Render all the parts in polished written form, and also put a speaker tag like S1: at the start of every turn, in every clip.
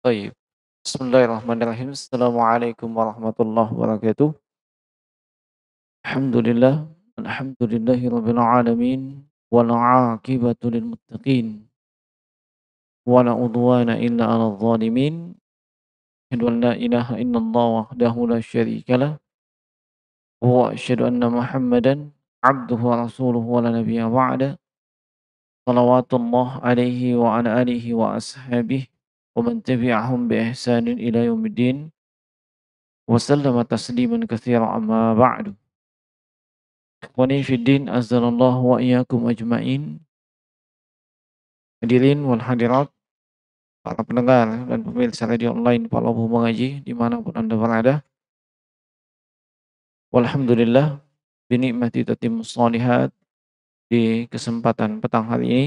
S1: Baik. Bismillahirrahmanirrahim. Assalamualaikum warahmatullahi wabarakatuh. Alhamdulillah. Alhamdulillahi rabbil alamin. Wal aqibatu lil muttaqin. Wa la udwana illa 'alal zalimin. Asyhadu an la ilaha illallah wahdahu la syarika lah. Wa asyhadu anna Muhammadan abduhu wa rasuluhu wa la nabiyya ba'da. Salawatullah alaihi wa ala alihi wa ashabihi wa man tabi'ahum bi ihsanin ila yaumiddin. Wa sallama tasliman katsiran amma ba'du. Ikhwani fiddin azzalallahu wa iyyakum ajmain. Hadirin wal hadirat, para pendengar dan pemirsa radio online Palobu Mengaji dimanapun Anda berada. Walhamdulillah binikmati tatimmus shalihat. Di kesempatan petang hari ini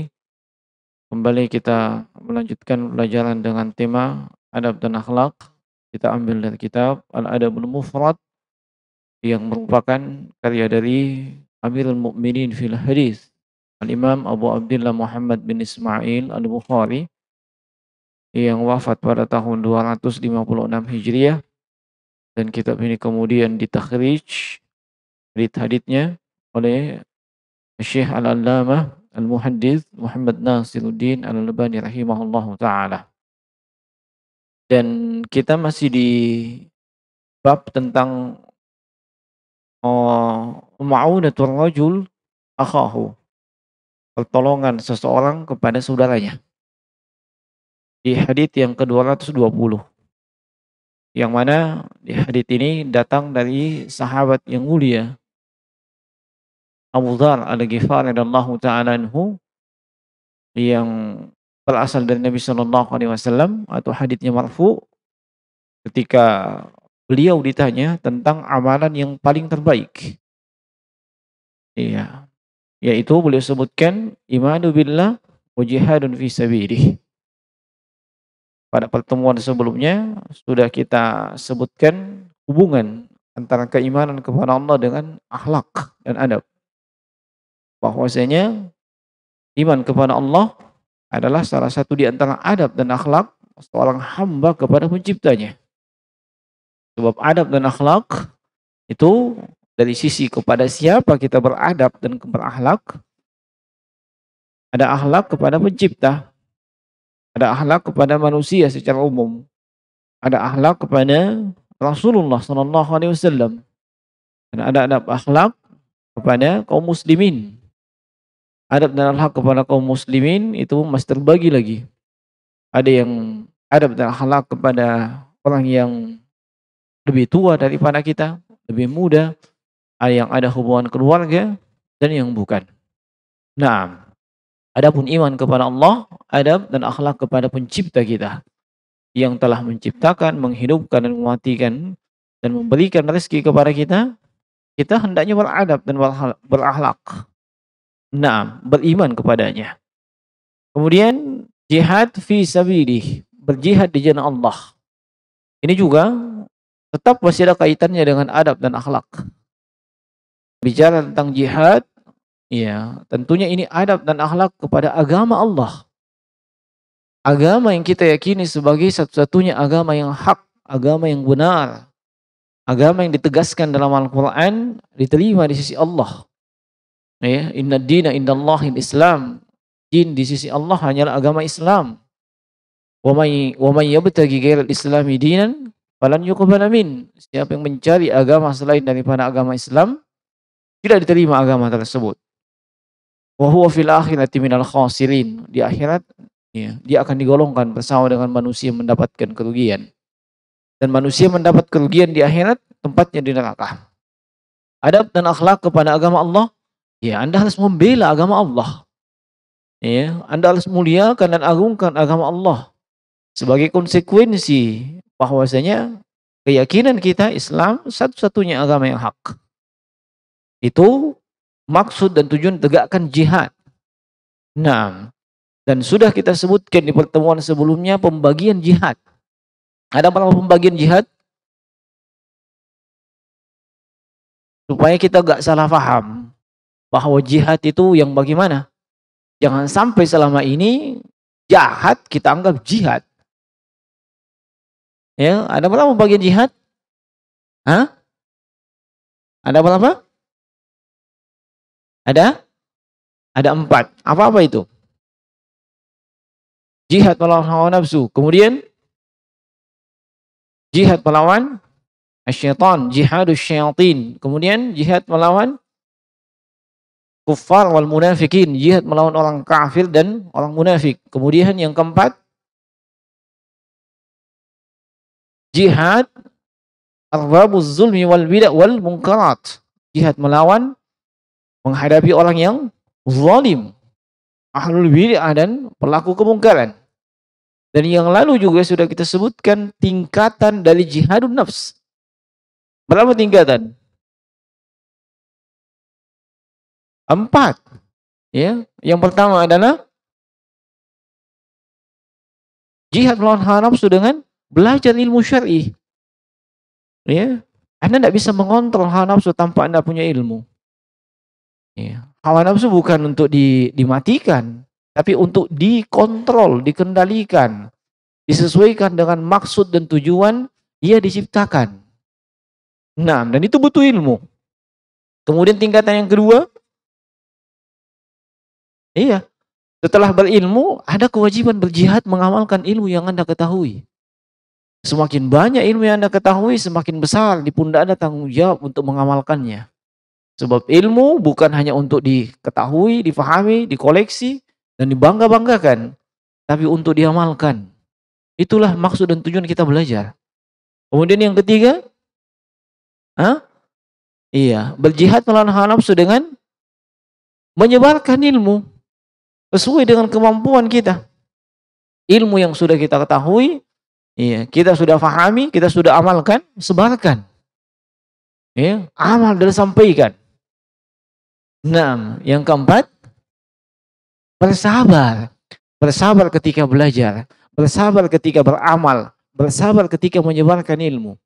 S1: kembali kita melanjutkan pelajaran dengan tema adab dan akhlak. Kita ambil dari kitab Al-Adabul Mufrad yang merupakan karya dari Amirul Mukminin fil Hadis Al-Imam Abu Abdullah Muhammad bin Ismail Al-Bukhari yang wafat pada tahun 256 Hijriah, dan kitab ini kemudian ditakhrij hadits-haditsnya oleh Syekh Al-Allamah Al-Muhaddits Muhammad Nasiruddin Al-Albani rahimahullahu taala. Dan kita masih di bab tentang ma'unatur rajul akhahu, pertolongan seseorang kepada saudaranya. Di hadits yang ke-220, yang mana di hadits ini datang dari sahabat yang mulia Abu Dzar Al-Ghifari radhiyallahu ta'ala anhu, yang berasal dari Nabi sallallahu alaihi wasallam, atau haditsnya marfu, ketika beliau ditanya tentang amalan yang paling terbaik. Iya, yaitu beliau sebutkan imanu billah wa jihadun fi sabilih. Pada pertemuan sebelumnya sudah kita sebutkan hubungan antara keimanan kepada Allah dengan akhlak dan adab. Bahwasanya iman kepada Allah adalah salah satu di antara adab dan akhlak seorang hamba kepada penciptanya. Sebab adab dan akhlak itu dari sisi kepada siapa kita beradab dan berakhlak. Ada akhlak kepada pencipta, ada akhlak kepada manusia secara umum, ada akhlak kepada Rasulullah sallallahu alaihi wasallam, dan ada adab akhlak kepada kaum muslimin. Adab dan akhlak kepada kaum muslimin itu masih terbagi lagi. Ada yang adab dan akhlak kepada orang yang lebih tua daripada kita, lebih muda, ada yang ada hubungan keluarga, dan yang bukan. Nah, adapun iman kepada Allah, adab dan akhlak kepada pencipta kita yang telah menciptakan, menghidupkan dan mematikan dan memberikan rezeki kepada kita, kita hendaknya beradab dan berakhlak. Nah, beriman kepadanya. Kemudian jihad fi sabilih, berjihad di jalan Allah. Ini juga tetap masih ada kaitannya dengan adab dan akhlak. Bicara tentang jihad, ya, tentunya ini adab dan akhlak kepada agama Allah. Agama yang kita yakini sebagai satu-satunya agama yang hak, agama yang benar. Agama yang ditegaskan dalam Al-Qur'an diterima di sisi Allah. Ya, inna dina indallahil Islam. Din di sisi Allah hanyalah agama Islam. Wa may yabtaghi ghairal islami dinan falan yuqbala min. Siapa yang mencari agama selain daripada agama Islam, tidak diterima agama tersebut. Wa huwa fil akhirati minal khasirin. Di akhirat, ya, dia akan digolongkan bersama dengan manusia mendapatkan kerugian. Dan manusia mendapat kerugian di akhirat, tempatnya di neraka. Adab dan akhlak kepada agama Allah, ya, Anda harus membela agama Allah. Ya, Anda harus muliakan dan agungkan agama Allah sebagai konsekuensi bahwasanya keyakinan kita Islam satu-satunya agama yang hak. Itu maksud dan tujuan tegakkan jihad. Nah, dan sudah kita sebutkan di pertemuan sebelumnya pembagian jihad. Ada berapa pembagian jihad? Supaya kita gak salah paham bahwa jihad itu yang bagaimana? Jangan sampai selama ini jahat kita anggap jihad. Ya, ada berapa pembagian jihad? Hah? Ada berapa? Ada? Ada 4. Apa-apa itu? Jihad melawan hawa nafsu. Kemudian jihad melawan syaitan, jihadus syayatin. Kemudian jihad melawan kuffar wal munafikin, jihad melawan orang kafir dan orang munafik. Kemudian yang keempat, jihad arbabuz zulmi wal bid'ah wal munkarat. Jihad melawan menghadapi orang yang zalim, ahlul bid'ah dan pelaku kemungkaran. Dan yang lalu juga sudah kita sebutkan tingkatan dari jihadun nafs. Berapa tingkatan? 4. Ya, yang pertama adalah jihad melawan hawa nafsu dengan belajar ilmu syar'i. Ya, Anda tidak bisa mengontrol hawa nafsu tanpa Anda punya ilmu. Ya. Hawa nafsu bukan untuk dimatikan, tapi untuk dikontrol, dikendalikan, disesuaikan dengan maksud dan tujuan ia diciptakan. Nah, dan itu butuh ilmu. Kemudian tingkatan yang kedua, setelah berilmu, ada kewajiban berjihad mengamalkan ilmu yang Anda ketahui. Semakin banyak ilmu yang Anda ketahui, semakin besar di pundak Anda tanggung jawab untuk mengamalkannya. Sebab ilmu bukan hanya untuk diketahui, difahami, dikoleksi, dan dibangga-banggakan, tapi untuk diamalkan. Itulah maksud dan tujuan kita belajar. Kemudian yang ketiga, berjihad melawan hawa nafsu dengan menyebarkan ilmu sesuai dengan kemampuan kita. Ilmu yang sudah kita ketahui, kita sudah fahami, kita sudah amalkan, sebarkan. Amal dan sampaikan. Nah, yang keempat, bersabar. Bersabar ketika belajar, bersabar ketika beramal, bersabar ketika menyebarkan ilmu.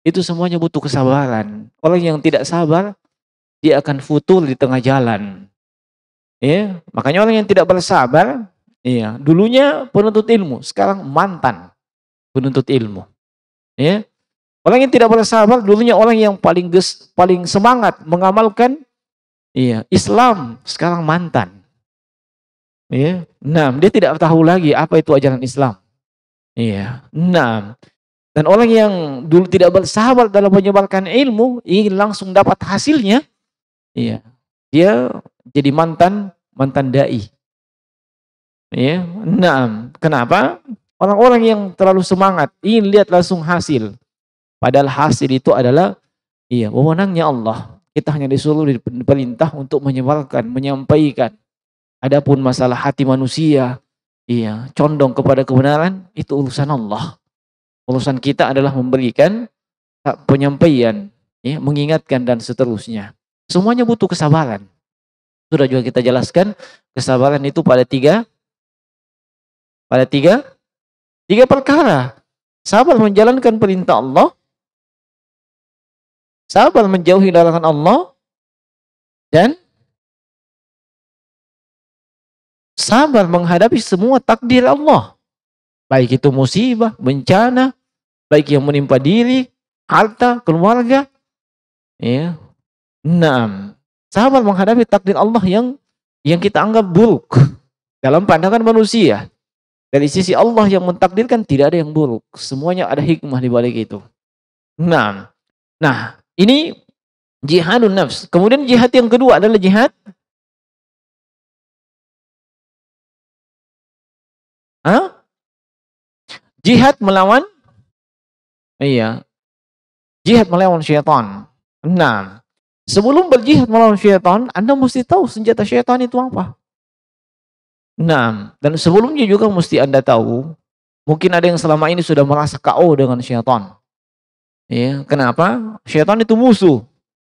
S1: Itu semuanya butuh kesabaran. Orang yang tidak sabar, dia akan futur di tengah jalan. Makanya orang yang tidak bersabar, dulunya penuntut ilmu, sekarang mantan penuntut ilmu. Orang yang tidak bersabar, dulunya orang yang paling semangat mengamalkan Islam, sekarang mantan. Nah, dia tidak tahu lagi apa itu ajaran Islam. Nah, dan orang yang dulu tidak bersabar dalam menyebarkan ilmu, ingin langsung dapat hasilnya, dia jadi mantan dai. Nah, kenapa? Orang-orang yang terlalu semangat ingin lihat langsung hasil. Padahal hasil itu adalah wewenangnya Allah. Kita hanya disuruh diperintah untuk menyebarkan, menyampaikan. Adapun masalah hati manusia, condong kepada kebenaran, itu urusan Allah. Urusan kita adalah memberikan penyampaian, mengingatkan dan seterusnya. Semuanya butuh kesabaran. Sudah juga kita jelaskan, kesabaran itu pada tiga perkara. Sabar menjalankan perintah Allah, sabar menjauhi larangan Allah, dan sabar menghadapi semua takdir Allah. Baik itu musibah, bencana, baik yang menimpa diri, harta, keluarga. Nah, sabar menghadapi takdir Allah yang kita anggap buruk dalam pandangan manusia. Dari sisi Allah yang mentakdirkan tidak ada yang buruk. Semuanya ada hikmah di balik itu. Nah, ini jihadun nafs. Kemudian jihad yang kedua adalah jihad jihad melawan jihad melawan syaitan. Nah, sebelum berjihad melawan syaitan, Anda mesti tahu senjata syaitan itu apa. Nah, dan sebelumnya juga mesti Anda tahu, mungkin ada yang selama ini sudah merasa KO dengan syaitan. Ya, kenapa? Syaitan itu musuh.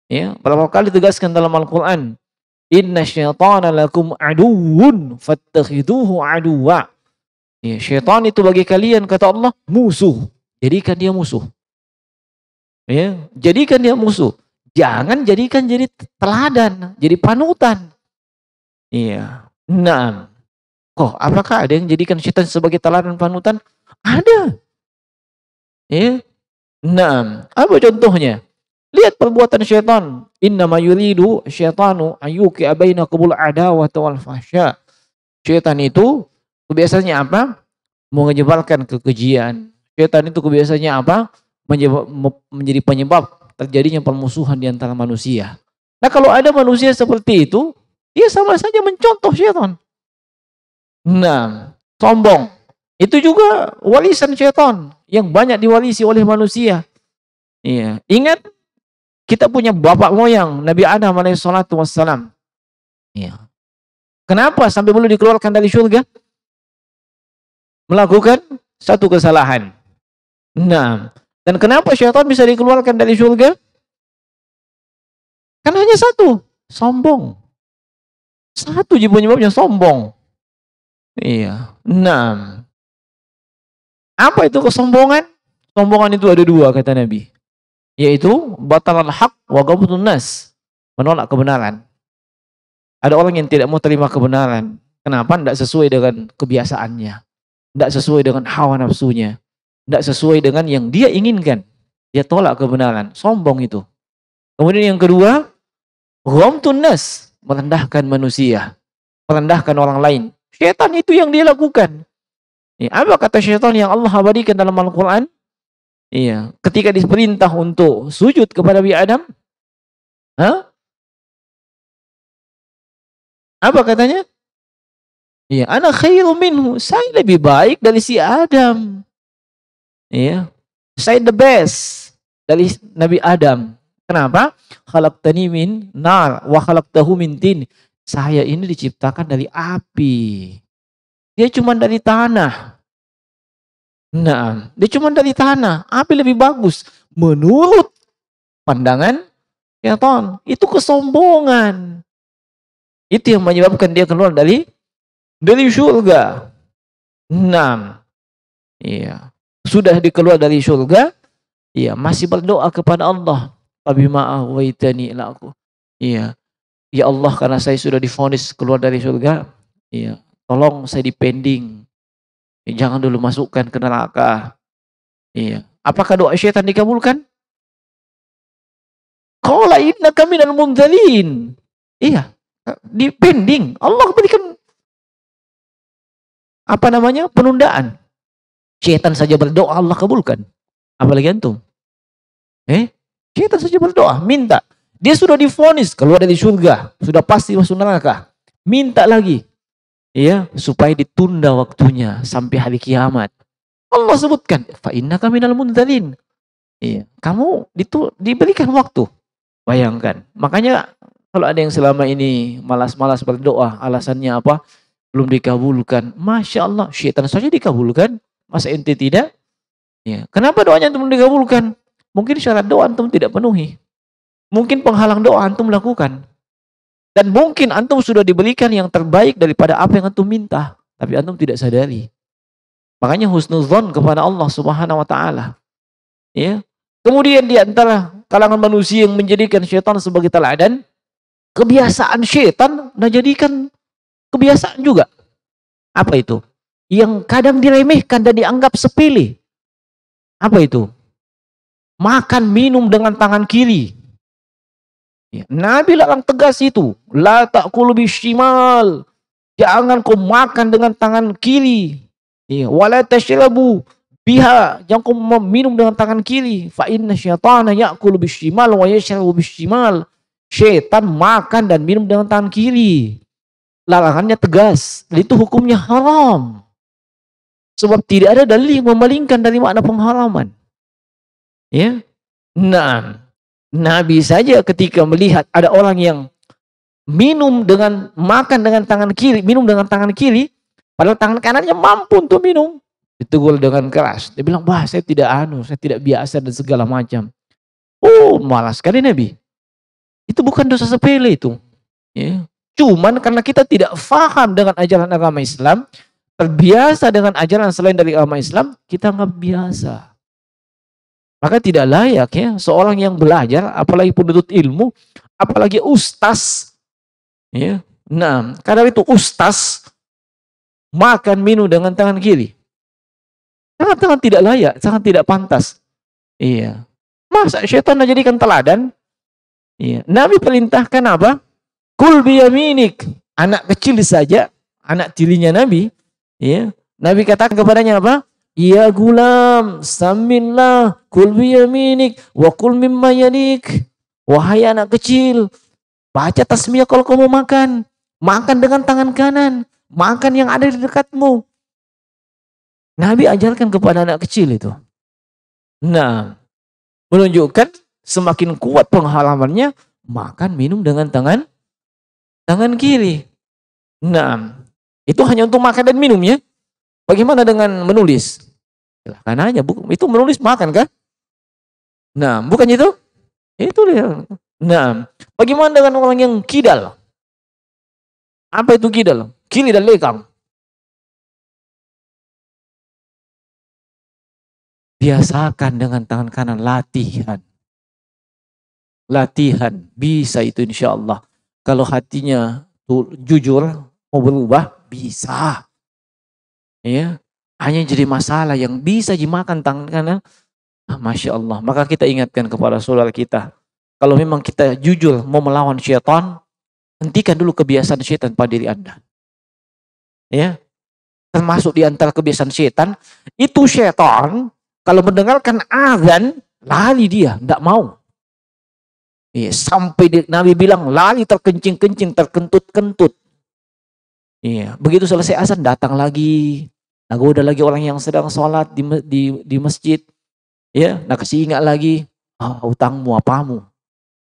S1: Ya, berapa kali ditegaskan dalam Al-Qur'an, "Inna syaitana lakum aduwwun fattakhiduhu aduwwa." Ya, syaitan itu bagi kalian kata Allah musuh. Jadikan dia musuh. Ya, jadikan dia musuh. Jangan jadikan jadi teladan, jadi panutan. Iya. Nah, kok apakah ada yang jadikan syaitan sebagai teladan panutan? Ada. Ya. Nah, apa contohnya? Lihat perbuatan syaitan. Innama yuridu syaitanu ayyuqi'a bainakumul adawata wal fahsya. Syaitan itu kebiasaannya apa? Menyebarkan kekejian. Syaitan itu kebiasaannya apa? Menjadi penyebab terjadinya permusuhan di antara manusia. Nah, kalau ada manusia seperti itu, dia sama saja mencontoh syaitan. Nah, sombong. Itu juga warisan syaitan yang banyak diwarisi oleh manusia. Iya, ingat kita punya bapak moyang Nabi Adam alaihissalatu wassalam. Iya. Kenapa sampai belum dikeluarkan dari surga? Melakukan satu kesalahan. Nah, dan kenapa syaitan bisa dikeluarkan dari surga? Kan hanya satu, sombong. Satu je penyebabnya sombong. Iya. Nah, apa itu kesombongan? Sombongan itu ada dua kata Nabi. Yaitu batalal haq wa ghamtun nas, menolak kebenaran. Ada orang yang tidak mau terima kebenaran. Kenapa? Tidak sesuai dengan kebiasaannya. Tidak sesuai dengan hawa nafsunya. Tidak sesuai dengan yang dia inginkan. Dia tolak kebenaran. Sombong itu. Kemudian yang kedua, ghamtun nas, merendahkan manusia. Merendahkan orang lain. Syaitan itu yang dia lakukan. Apa kata syaitan yang Allah abadikan dalam Al-Quran? Iya, ketika diperintah untuk sujud kepada Nabi Adam, apa katanya? Iya, ana khairu minhu, saya lebih baik dari si Adam. Iya, saya the best dari Nabi Adam. Kenapa? Khalaqtani min nar wa khalaqtahu min tin. Saya ini diciptakan dari api. Dia cuma dari tanah. Nah, dia cuma dari tanah. Api lebih bagus. Menurut pandangan syaitan. Itu kesombongan. Itu yang menyebabkan dia keluar dari surga. Nah, iya. Sudah dikeluar dari surga, iya, masih berdoa kepada Allah. Fabima aghwaytani laku. Iya. Ya Allah, karena saya sudah divonis keluar dari surga, iya, tolong saya dipending. Jangan dulu masukkan ke neraka. Iya. Apakah doa syaitan dikabulkan? Qala innaka minal munzalin. Iya. Dipending. Allah berikan penundaan. Syaitan saja berdoa Allah kabulkan. Apalagi antum? Syaitan saja berdoa, minta. Dia sudah divonis keluar dari surga, sudah pasti masuk neraka. Minta lagi. Iya, supaya ditunda waktunya sampai hari kiamat. Allah sebutkan, fa innaka minal munzalin. Iya, kamu diberikan waktu. Bayangkan. Makanya kalau ada yang selama ini malas-malas berdoa, alasannya apa? Belum dikabulkan. Masya Allah, syaitan saja dikabulkan. Masa ente tidak? Ya. Kenapa doanya antum belum dikabulkan? Mungkin syarat doa antum tidak penuhi. Mungkin penghalang doa antum lakukan. Dan mungkin antum sudah diberikan yang terbaik daripada apa yang antum minta. Tapi antum tidak sadari. Makanya husnuzon kepada Allah Subhanahu wa ta'ala. Ya. Kemudian di antara kalangan manusia yang menjadikan syaitan sebagai teladan, kebiasaan syaitan menjadikan kebiasaan juga. Apa itu? Yang kadang diremehkan dan dianggap sepele. Apa itu? Makan minum dengan tangan kiri. Ya, Nabi larang tegas itu. La ta'kulu bishimal. Jangan kau makan dengan tangan kiri. Ya, wala tashrabu biha. Jangan kau minum dengan tangan kiri. Fa inna syaitana ya'kulu bishimal wa yashrabu bishimal. Syaitan makan dan minum dengan tangan kiri. Larangannya tegas. Itu hukumnya haram. Sebab tidak ada dalil yang memalingkan dari makna pengharaman. Ya. Nah, Nabi saja ketika melihat ada orang yang makan dengan tangan kiri, minum dengan tangan kiri, Padahal tangan kanannya mampu untuk minum. Ditegur dengan keras. Dia bilang, "Bah, saya tidak biasa dan segala macam." Oh, malas sekali Nabi. Itu bukan dosa sepele itu. Ya. Cuman karena kita tidak faham dengan ajaran agama Islam, terbiasa dengan ajaran selain dari agama Islam, kita nggak biasa. Maka tidak layak ya seorang yang belajar, apalagi penuntut ilmu, apalagi ustaz. Ya. Nah, karena itu ustaz makan minum dengan tangan kiri. Sangat-sangat tidak layak, sangat tidak pantas. Iya. Masa syaitan dijadikan teladan? Iya. Nabi perintahkan apa? Kul biyaminik. Anak kecil saja, anak tirinya Nabi, ya. Nabi katakan kepadanya apa? Ya gulam, samillah, kul biyaminik, wa kul mimma yalik. Wahai anak kecil, baca tasmiyah kalau kamu makan. Makan dengan tangan kanan. Makan yang ada di dekatmu. Nabi ajarkan kepada anak kecil itu. Nah, menunjukkan semakin kuat penghalamannya, makan minum dengan tangan kiri. Nah, itu hanya untuk makan dan minum ya. Bagaimana dengan menulis? Silahkan aja, itu menulis makan kan? Nah, bukan itu? Itu dia. Nah, bagaimana dengan orang yang kidal? Apa itu kidal? Kiri dan lekang. Biasakan dengan tangan kanan, latihan. Latihan, bisa itu insya Allah. Kalau hatinya jujur, mau berubah, bisa. Ya, hanya jadi masalah yang bisa dimakan tangan kanan. Masya Allah. Maka kita ingatkan kepada saudara kita. Kalau memang kita jujur mau melawan syaitan, hentikan dulu kebiasaan syaitan pada diri Anda. Ya, termasuk di antara kebiasaan syaitan, itu syaitan kalau mendengarkan azan, lari dia, tidak mau. Iya, sampai Nabi bilang lari terkencing-kencing, terkentut-kentut. Iya, begitu selesai azan datang lagi. Nagoda lagi orang yang sedang sholat di masjid. Ya, nak kasih ingat lagi, utangmu apamu.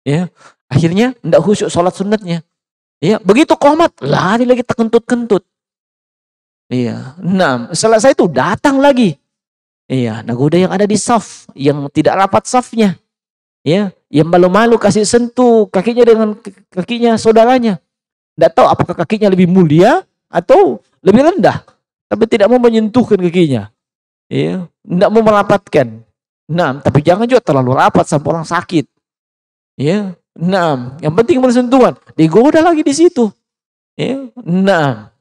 S1: Ya, akhirnya tidak khusyuk sholat sunatnya. Ya, begitu qomat lari lagi terkentut-kentut. Iya, nah selesai itu datang lagi. Iya, nagoda yang ada di saf, yang tidak rapat safnya. Ya, yang malu-malu kasih sentuh kakinya dengan kakinya saudaranya. Tidak tahu apakah kakinya lebih mulia atau lebih rendah. Tapi tidak mau menyentuhkan kakinya. Ya, tidak mau merapatkan. Nah, tapi jangan juga terlalu rapat sampai orang sakit. Ya, nah, yang penting bersentuhan. Digoda lagi di situ. Ya, nah,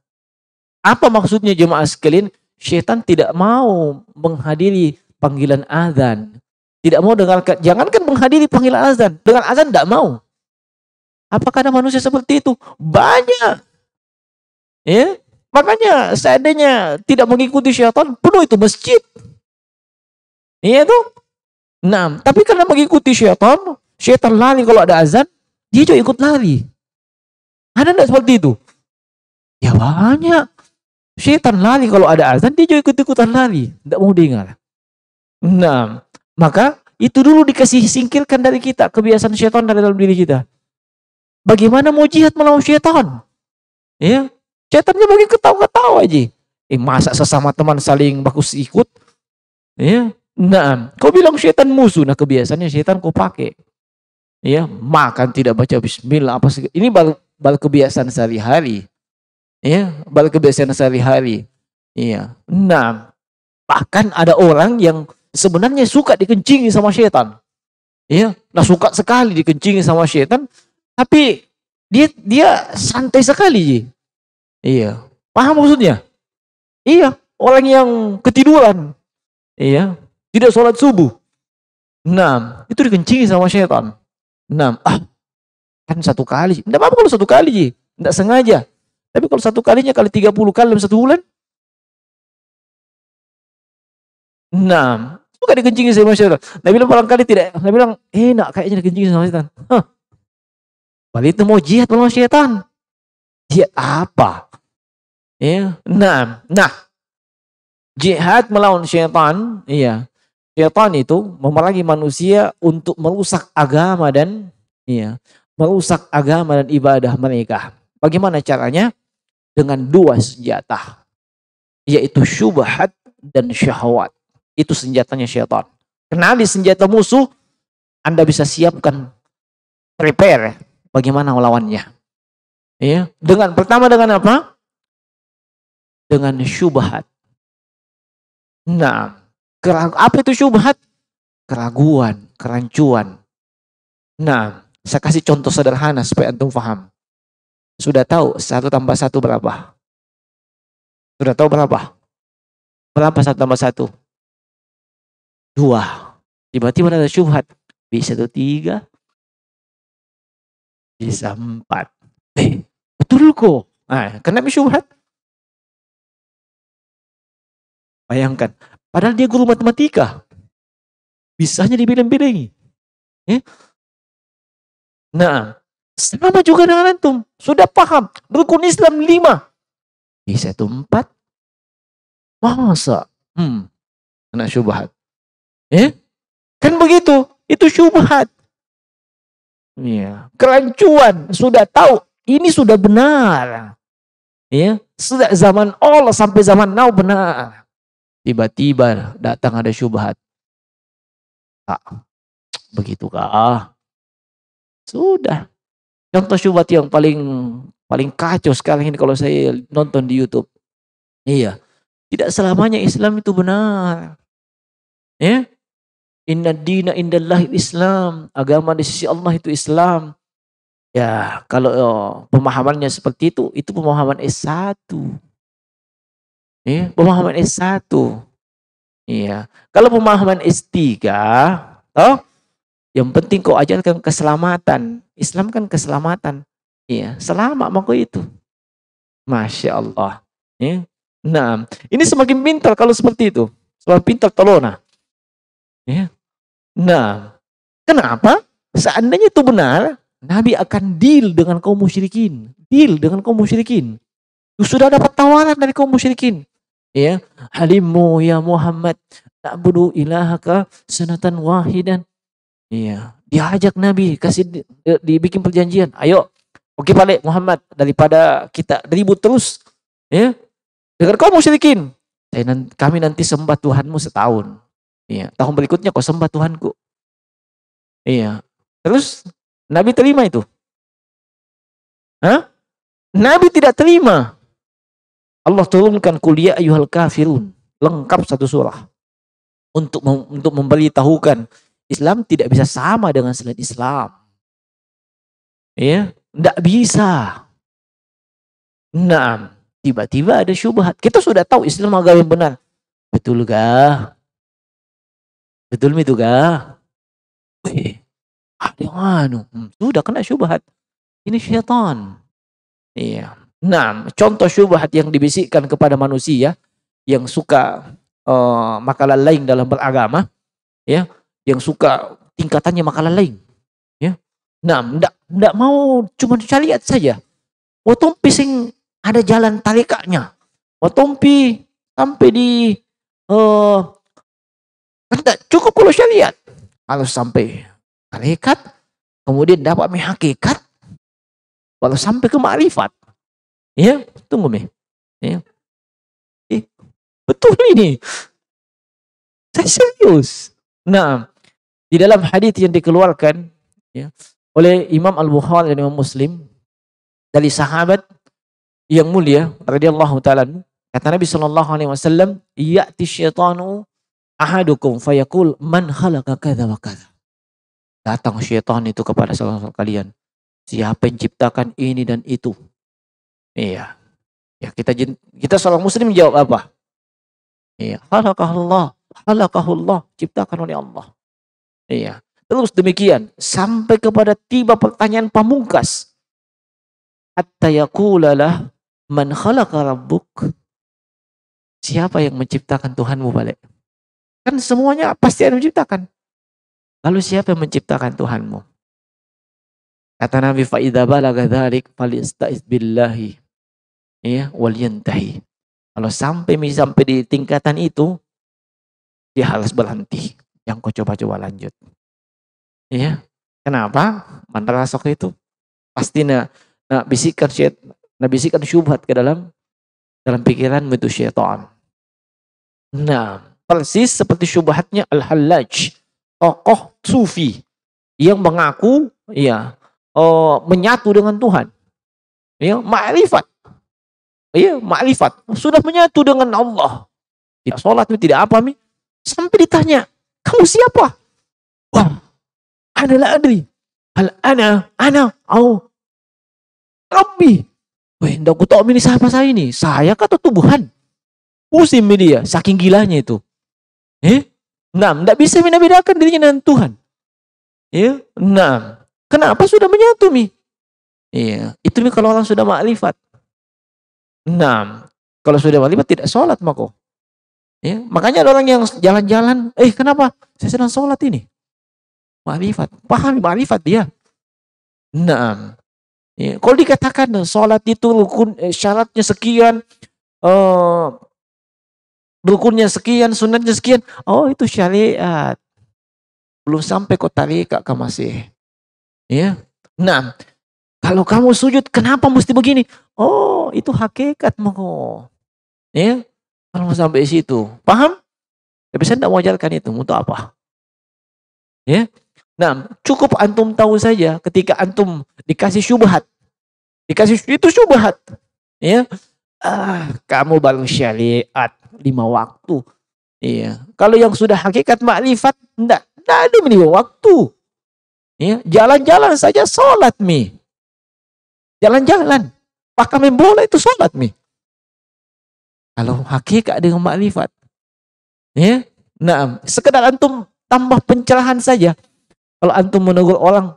S1: apa maksudnya jemaah sekalian? Syaitan tidak mau menghadiri panggilan azan. Tidak mau dengarkan, jangankan menghadiri panggilan azan. Dengan azan tidak mau. Apakah ada manusia seperti itu? Banyak. Ya, makanya seandainya tidak mengikuti syaitan, penuh itu masjid. Iya tuh. Nah, tapi karena mengikuti syaitan, syaitan lari kalau ada azan, dia juga ikut lari. Ada enggak seperti itu? Ya banyak. Syaitan lari kalau ada azan, dia juga ikut-ikutan lari. Tidak mau dengar. Nah, maka itu dulu dikasih singkirkan dari kita. Kebiasaan syaitan dari dalam diri kita. Bagaimana mau jihad melawan syaitan? Ya, syaitannya mungkin ketawa-ketawa aja. Masa sesama teman saling bagus ikut? Ya, nah, kau bilang syaitan musuh. Nah, kebiasaannya syaitan kau pakai. Ya, makan tidak baca bismillah apa segala. Ini bal kebiasaan sehari-hari. Ya, bal kebiasaan sehari-hari. Iya. Nah, bahkan ada orang yang sebenarnya suka dikencingi sama syaitan. Iya, nah suka sekali dikencingi sama syaitan, tapi dia santai sekali. Iya. Paham maksudnya? Iya, orang yang ketiduran. Iya, tidak sholat subuh. Nah, itu dikencingi sama syaitan. Nah, kan satu kali. Tidak apa-apa kalau satu kali, tidak sengaja. Tapi kalau satu kalinya kali 30 kali dalam satu bulan. Nah, suka dikencingi sama syaitan. Nabi bilang barangkali tidak. Nabi bilang, enak kayaknya dikencingi sama syaitan. Padahal itu mau jihad melawan syaitan. Jihad apa? Ya, nah, jihad melawan syaitan, iya. Syaitan itu memerangi manusia untuk merusak agama dan merusak agama dan ibadah mereka. Bagaimana caranya? Dengan dua senjata. yaitu syubhat dan syahwat. Itu senjatanya syaitan. Kenali senjata musuh, Anda bisa siapkan, prepare bagaimana melawannya. Ya, pertama dengan apa? Dengan syubhat. Nah, apa itu syubhat? Keraguan, kerancuan. Nah, saya kasih contoh sederhana supaya antum paham. Sudah tahu 1 tambah 1 berapa? Sudah tahu berapa? Berapa 1 tambah 1? 2. Tiba-tiba ada syubhat. Bisa itu 3, bisa 4. Betul kok. Nah, kenapa syubhat? Bayangkan. Padahal dia guru matematika. Bisanya dibilang-bilangi. Nah, sama juga dengan antum. Sudah paham. Rukun Islam 5. Bisa itu 4. Masa? Kena syubhat. Kan begitu. Itu syubhat. Kerancuan. Sudah tahu. Ini sudah benar. Sudah zaman Allah sampai zaman now benar. Tiba-tiba datang ada syubhat. Begitukah? Sudah. Contoh syubhat yang paling kacau sekarang ini kalau saya nonton di YouTube. Tidak selamanya Islam itu benar. Inna dina indallahi Islam. Agama di sisi Allah itu Islam. Ya, kalau pemahamannya seperti itu pemahaman S1. Pemahaman S1. Kalau pemahaman S3, yang penting kau ajarkan keselamatan. Islam kan keselamatan. Selamat maka itu. Masya Allah. Nah, ini semakin pintar kalau seperti itu. Semakin pintar tolona. Nah, kenapa? Seandainya itu benar, Nabi akan deal dengan kaum musyrikin. Sudah dapat tawaran dari kaum musyrikin. Halimmu ya Muhammad, na'budu ilahaka sanatan wahidan. Diajak Nabi, kasih dibikin perjanjian. Ayo, oke balik Muhammad, daripada kita ribut terus. Dengan kaum musyrikin. Kami nanti sembah Tuhanmu setahun. Tahun berikutnya kau sembah Tuhanku. Terus Nabi terima itu? Nabi tidak terima. Allah turunkan qul ya ayyuhal kafirun, lengkap satu surah untuk memberitahukan Islam tidak bisa sama dengan selain Islam. Tidak bisa. Nah, tiba-tiba ada syubhat. Kita sudah tahu Islam agama yang benar. Betul gak? Betul itu gak? Ada yang sudah kena syubhat. Ini syaitan. Nah, contoh syubhat yang dibisikkan kepada manusia yang suka makalah lain dalam beragama, yang suka tingkatannya makalah lain. Nah, ndak mau cuma syariat saja. Watompi sing ada jalan tarikatnya. Watompi sampai di tidak cukup kalau syariat. Kalau sampai tarikat, kemudian dapat hakikat, kalau sampai ke ma'rifat. Tunggu Mi. Betul ini. Saya serius. Nah, di dalam hadis yang dikeluarkan oleh Imam Al-Bukhari dan Imam Muslim dari sahabat yang mulia radhiyallahu taala, kata Nabi sallallahu alaihi wasallam, ya'ti syaitanu ahadukum fayaqul man khalaqa kadza wa kadza. Datang syaitan itu kepada salah satu kalian. Siapa yang ciptakan ini dan itu? Kita seorang muslim jawab apa? Khalaqahullah, ciptakan oleh Allah. Terus demikian sampai kepada tiba pertanyaan pamungkas. Hatta yaqulalah man khalaqa rabbuk? Siapa yang menciptakan Tuhanmu balik? Kan semuanya pasti ada menciptakan. Lalu siapa yang menciptakan Tuhanmu? Kata Nabi, fa idza balagha dzalik falyasta'iz billahi wal yantahi. Kalau sampai di tingkatan itu, dia harus berhenti. Yang kau coba-coba lanjut. Kenapa? Mantarasok itu pasti bisikan syubhat ke dalam pikiranmu itu syaitan. Nah, persis seperti syubhatnya Al-Hallaj, tokoh sufi yang mengaku ya menyatu dengan Tuhan. Ya, ma'rifat. Ya, ma'rifat. Sudah menyatu dengan Allah. Tidak sholat, tidak apa, mi. Sampai ditanya, kamu siapa? Wah, ana la adri. Hal ana, Rabbi. Wah, ndak ku tahu ini siapa saya ini. Saya kata Tuhan. Pusing dia, saking gilanya itu. Nah, ndak bisa bedakan dirinya dengan Tuhan. Ya, nah, kenapa sudah menyatu, mi? Iya, itu mi kalau orang sudah makrifat. Nah, kalau sudah makrifat tidak sholat mako. Ya, makanya ada orang yang jalan-jalan, kenapa? Saya sedang sholat ini. Makrifat, paham makrifat dia. Nah, ya, kalau dikatakan sholat itu rukun, syaratnya sekian, rukunnya sekian, sunatnya sekian, oh itu syariat. Belum sampai kok tarekat kamu masih. Ya. Nah, kalau kamu sujud, kenapa mesti begini? Oh, itu hakikat mako. Ya. Kalau mau sampai situ, paham? Tapi saya tidak mau ajarkan itu, untuk apa? Ya. Nah, cukup antum tahu saja ketika antum dikasih syubhat. Dikasih itu syubhat. Ya. Kamu baru syariat 5 waktu. Iya. Kalau yang sudah hakikat makrifat, enggak ada 5 waktu. Ya, jalan-jalan saja sholat, mi. Jalan-jalan. Pakai main bola itu sholat, mi. Kalau hakikat dengan makrifat. Ya. Nah, sekedar antum tambah pencerahan saja. Kalau antum menegur orang,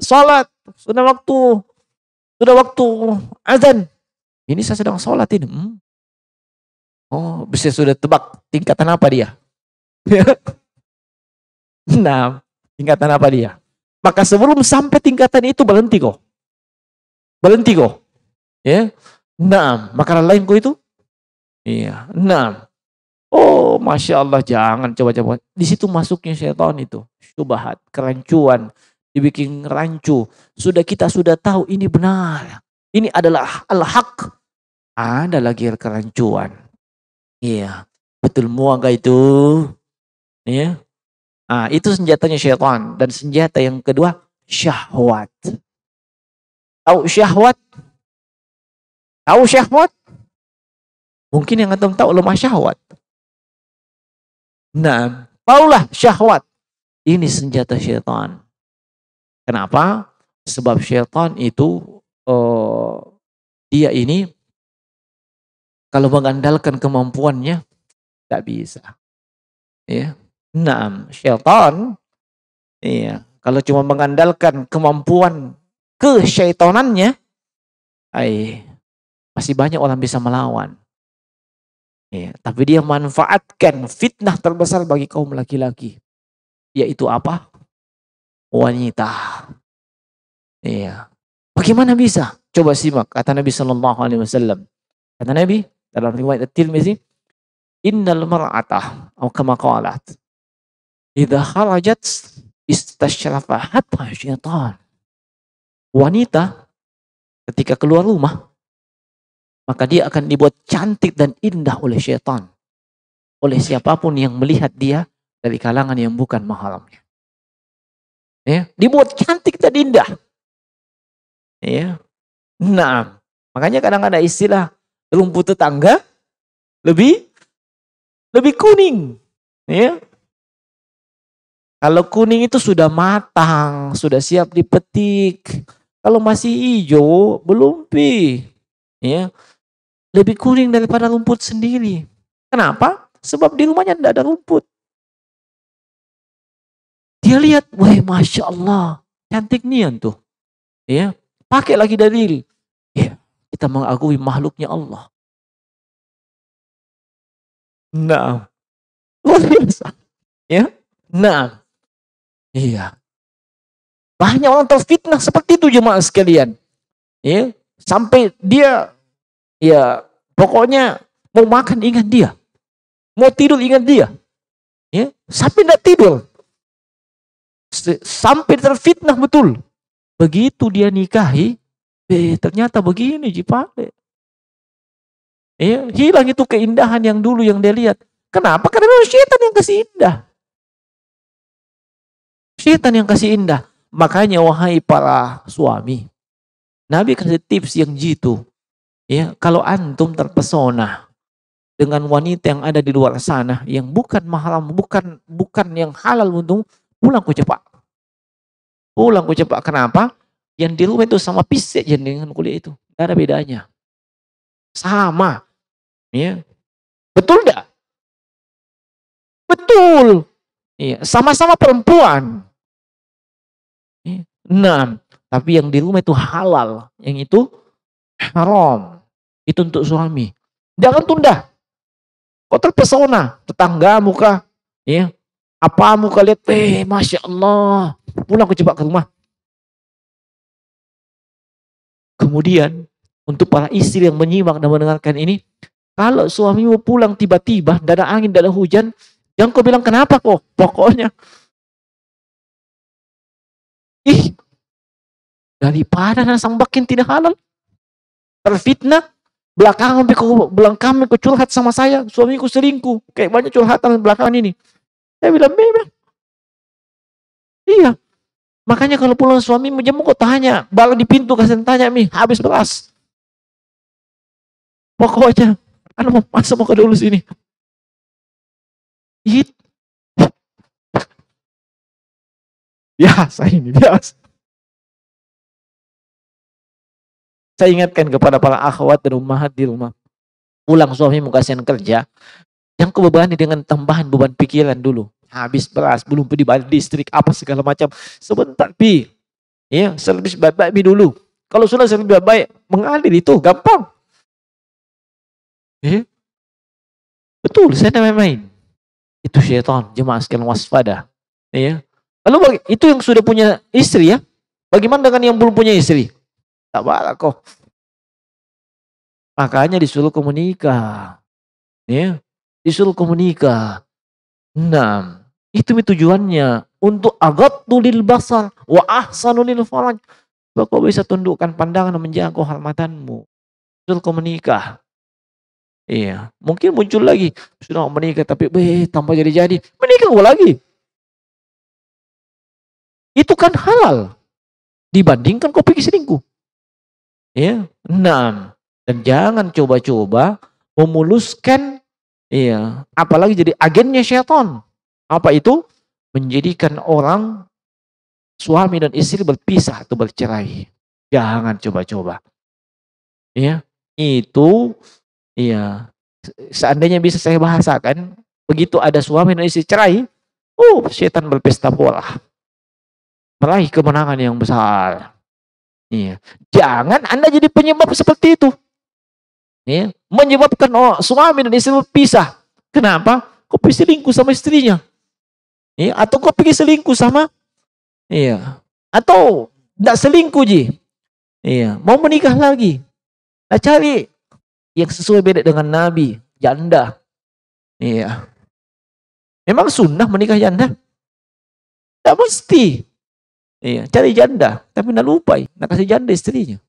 S1: sholat, sudah waktu azan. Ini saya sedang sholat ini. Oh, bisa sudah tebak tingkatan apa dia? Nah, tingkatan apa dia? Maka sebelum sampai tingkatan itu berhenti kok. Ya. Nah, makanan lain kok itu? Iya. Nah. Oh, Masya Allah, jangan coba-coba. Di situ masuknya syaitan itu. Syubhat, kerancuan, dibikin rancu. Kita sudah tahu ini benar. Ini adalah al-haq. Ada lagi kerancuan. Iya. Betul muaga itu. Iya. Itu senjatanya syaitan. Dan senjata yang kedua, syahwat. Tahu syahwat? Tahu syahwat? Mungkin yang antum tahu lemah syahwat. Nah, taulah syahwat. Ini senjata syaitan. Kenapa? Sebab syaitan itu dia ini kalau mengandalkan kemampuannya tidak bisa. Ya. Nah, syaitan kalau cuma mengandalkan kemampuan kesyaitanannya, masih banyak orang bisa melawan. Ya, tapi dia manfaatkan fitnah terbesar bagi kaum laki-laki. Yaitu apa? Wanita. Iya. Bagaimana bisa? Coba simak kata Nabi SAW. Kata Nabi dalam riwayat At-Tirmizi, innal mar'ata atau kama qalat, idza kharajat istashrafahat syaitan. Wanita ketika keluar rumah, maka dia akan dibuat cantik dan indah oleh syaitan. Oleh siapapun yang melihat dia dari kalangan yang bukan mahramnya. Ya, dibuat cantik dan indah. Ya. Nah, makanya kadang ada istilah rumput tetangga lebih kuning. Ya. Kalau kuning itu sudah matang, sudah siap dipetik. Kalau masih hijau, belum pi. Ya. Lebih kuning daripada rumput sendiri. Kenapa? Sebab di rumahnya tidak ada rumput. Dia lihat, wah Masya Allah, cantik nian tuh. Ya, pakai lagi dalil. Ya, kita mengakui makhluknya Allah. Nah, luar biasa. Ya, nah, iya. Banyak orang terfitnah seperti itu jemaah sekalian. Ya, sampai dia ya, pokoknya mau makan ingat dia. Mau tidur ingat dia. Ya, sampai tidak tidur. Sampai terfitnah betul. Begitu dia nikahi, ternyata begini jipale. Ya, hilang itu keindahan yang dulu yang dia lihat. Kenapa? Karena syaitan yang kasih indah. Syaitan yang kasih indah. Makanya wahai para suami, Nabi kasih tips yang jitu. Ya, kalau antum terpesona dengan wanita yang ada di luar sana yang bukan mahram, bukan yang halal untung, pulang ku cepat. Pulang ku cepat. Kenapa? Yang di rumah itu sama pisik dengan kulit itu. Tidak ada bedanya. Sama. Ya. Betul enggak? Betul. Ya. Sama-sama perempuan. Ya. Nah, tapi yang di rumah itu halal. Yang itu haram. Itu untuk suami. Jangan tunda. Kok terpesona? Tetanggamu kah? Ya. Apa muka lihat? Masya Allah. Pulang ku cepat ke rumah. Kemudian, untuk para istri yang menyimak dan mendengarkan ini, kalau suamimu pulang tiba-tiba, tidak ada angin, tidak ada hujan, jangan kau bilang kenapa kok. Pokoknya, daripada nasang bakin tidak halal, terfitnah, belakangan kau curhat sama saya, suamiku selingkuh. Kayak banyak curhatan belakangan ini. Saya bilang, memang. Iya. Makanya kalau pulang suamimu, jangan kau tanya. Balik di pintu, kasih tanya, habis beras. Pokoknya, masa mau ke dulu sini. Biasa ini, biasa. Saya ingatkan kepada para akhwat dan ummahat di rumah. Pulang suamimu kasihan kerja, yang kau bebani dengan tambahan beban pikiran dulu. Habis beras, belum pergi balik listrik, apa segala macam. Sebentar, Pi. Ya, servis baik-baik dulu. Kalau sudah servis baik-baik, mengalir itu gampang. Betul, saya tidak main-main. Itu syaitan, jemaah sekalian waspada. Ya. Lalu itu yang sudah punya istri ya. Bagaimana dengan yang belum punya istri? Tak barak kok. Makanya disuruh komunikah. Ya. Disuruh komunikah. Nah, itu tujuannya untuk aghaddu lil basar wa ahsanu lil faraj. Kau bisa tundukkan pandangan dan menjaga kehormatanmu. Disuruh komunikah. Iya, mungkin muncul lagi sudah menikah tapi tanpa jadi-jadi, menikah lagi. Itu kan halal dibandingkan kau pergi selingkuh. Ya, 6. Dan jangan coba-coba memuluskan, iya, apalagi jadi agennya syaitan. Apa itu? Menjadikan orang suami dan istri berpisah atau bercerai. Jangan coba-coba. Ya, itu, iya, seandainya bisa saya bahasakan, begitu ada suami dan istri cerai, setan berpesta bola. Meraih kemenangan yang besar. Iya. Jangan Anda jadi penyebab seperti itu. Ya, menyebabkan suami dan istri berpisah. Kenapa? Kau pergi selingkuh sama istrinya. Ya, atau kau pergi selingkuh sama, iya. Atau tidak selingkuh ji. Iya, mau menikah lagi. Nah, cari yang sesuai beda dengan Nabi, janda. Iya. Memang sunnah menikah janda? Tidak mesti. Iya, cari janda, tapi tidak lupa, nak kasih janda istrinya.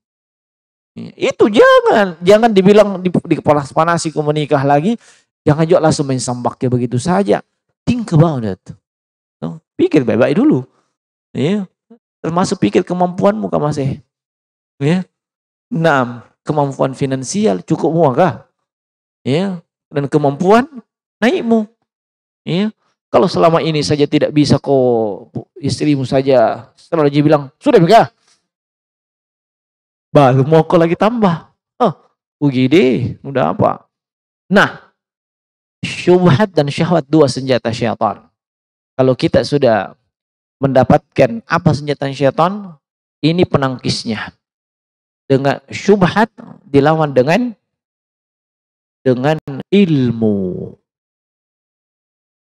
S1: Iya. Itu jangan dibilang di kepala panasi kau menikah lagi, jangan juga langsung main sambaknya begitu saja. Think about it. Pikir baik-baik dulu. Iya. Termasuk pikir kemampuanmu kah masih. Ya. 6. Kemampuan finansial cukupmu kah? Ya. Dan kemampuan naikmu. Ya. Kalau selama ini saja tidak bisa kok istrimu saja setelah dia bilang sudah nikah, baru mau kau lagi tambah. UGD udah apa? Nah, syubhat dan syahwat 2 senjata syaitan. Kalau kita sudah mendapatkan apa senjata syaitan, ini penangkisnya. Dengan syubhat dilawan dengan ilmu.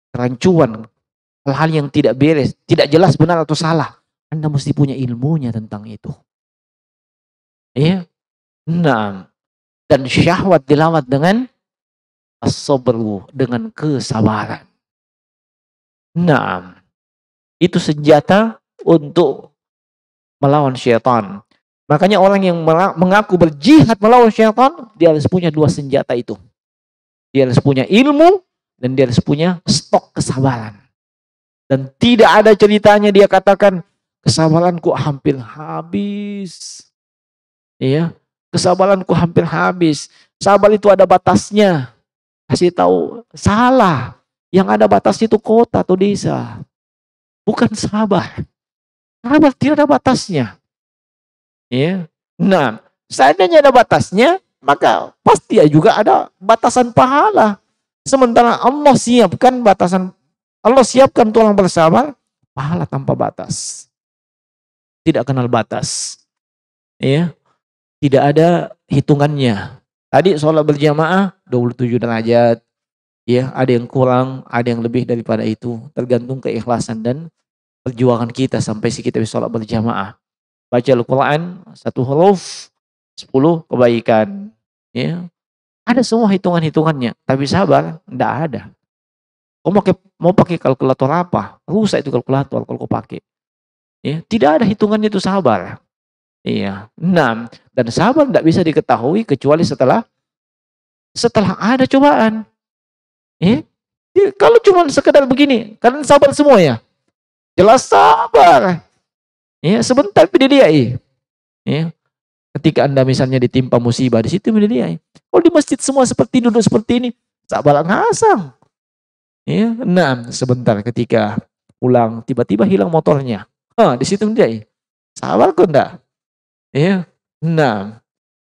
S1: Kerancuan, hal-hal yang tidak beres, tidak jelas benar atau salah. Anda mesti punya ilmunya tentang itu. Ya. Nah, dan syahwat dilawan dengan as-sabru, dengan kesabaran. Nah, itu senjata untuk melawan syaitan. Makanya orang yang mengaku berjihad melawan syaitan, dia harus punya dua senjata itu. Dia harus punya ilmu dan dia harus punya stok kesabaran. Dan tidak ada ceritanya dia katakan kesabaranku hampir habis. Iya, kesabaranku hampir habis. Sabar itu ada batasnya. Kasih tahu, salah. Yang ada batasnya itu kota atau desa. Bukan sabar. Sabar tidak ada batasnya. Ya. Nah, seandainya ada batasnya, maka pasti juga ada batasan pahala. Sementara Allah siapkan orang bersabar, pahala tanpa batas. Tidak kenal batas. Ya. Tidak ada hitungannya. Tadi sholat berjamaah 27 derajat. Ya, ada yang kurang, ada yang lebih daripada itu. Tergantung keikhlasan dan perjuangan kita sampai kita bisa sholat berjamaah. Baca Al-Quran, 1 huruf, 10 kebaikan. Ya. Ada semua hitungan-hitungannya. Tapi sabar, tidak ada. Kau mau pakai kalkulator apa? Rusak itu kalkulator kalau kau pakai. Ya. Tidak ada hitungannya itu sabar. Iya. Nah, dan sabar tidak bisa diketahui kecuali setelah ada cobaan. Ya. Kalau cuma sekedar begini, kalian sabar semua ya? Jelas sabar. Ya, sebentar bidadari. Ya. Ketika Anda misalnya ditimpa musibah di situ bidadari. Kalau di masjid semua seperti duduk seperti ini, sabar ngasang. Ya, nah, sebentar ketika pulang tiba-tiba hilang motornya. Di situ bidadari. Sabar kok enggak? Ya. Nah,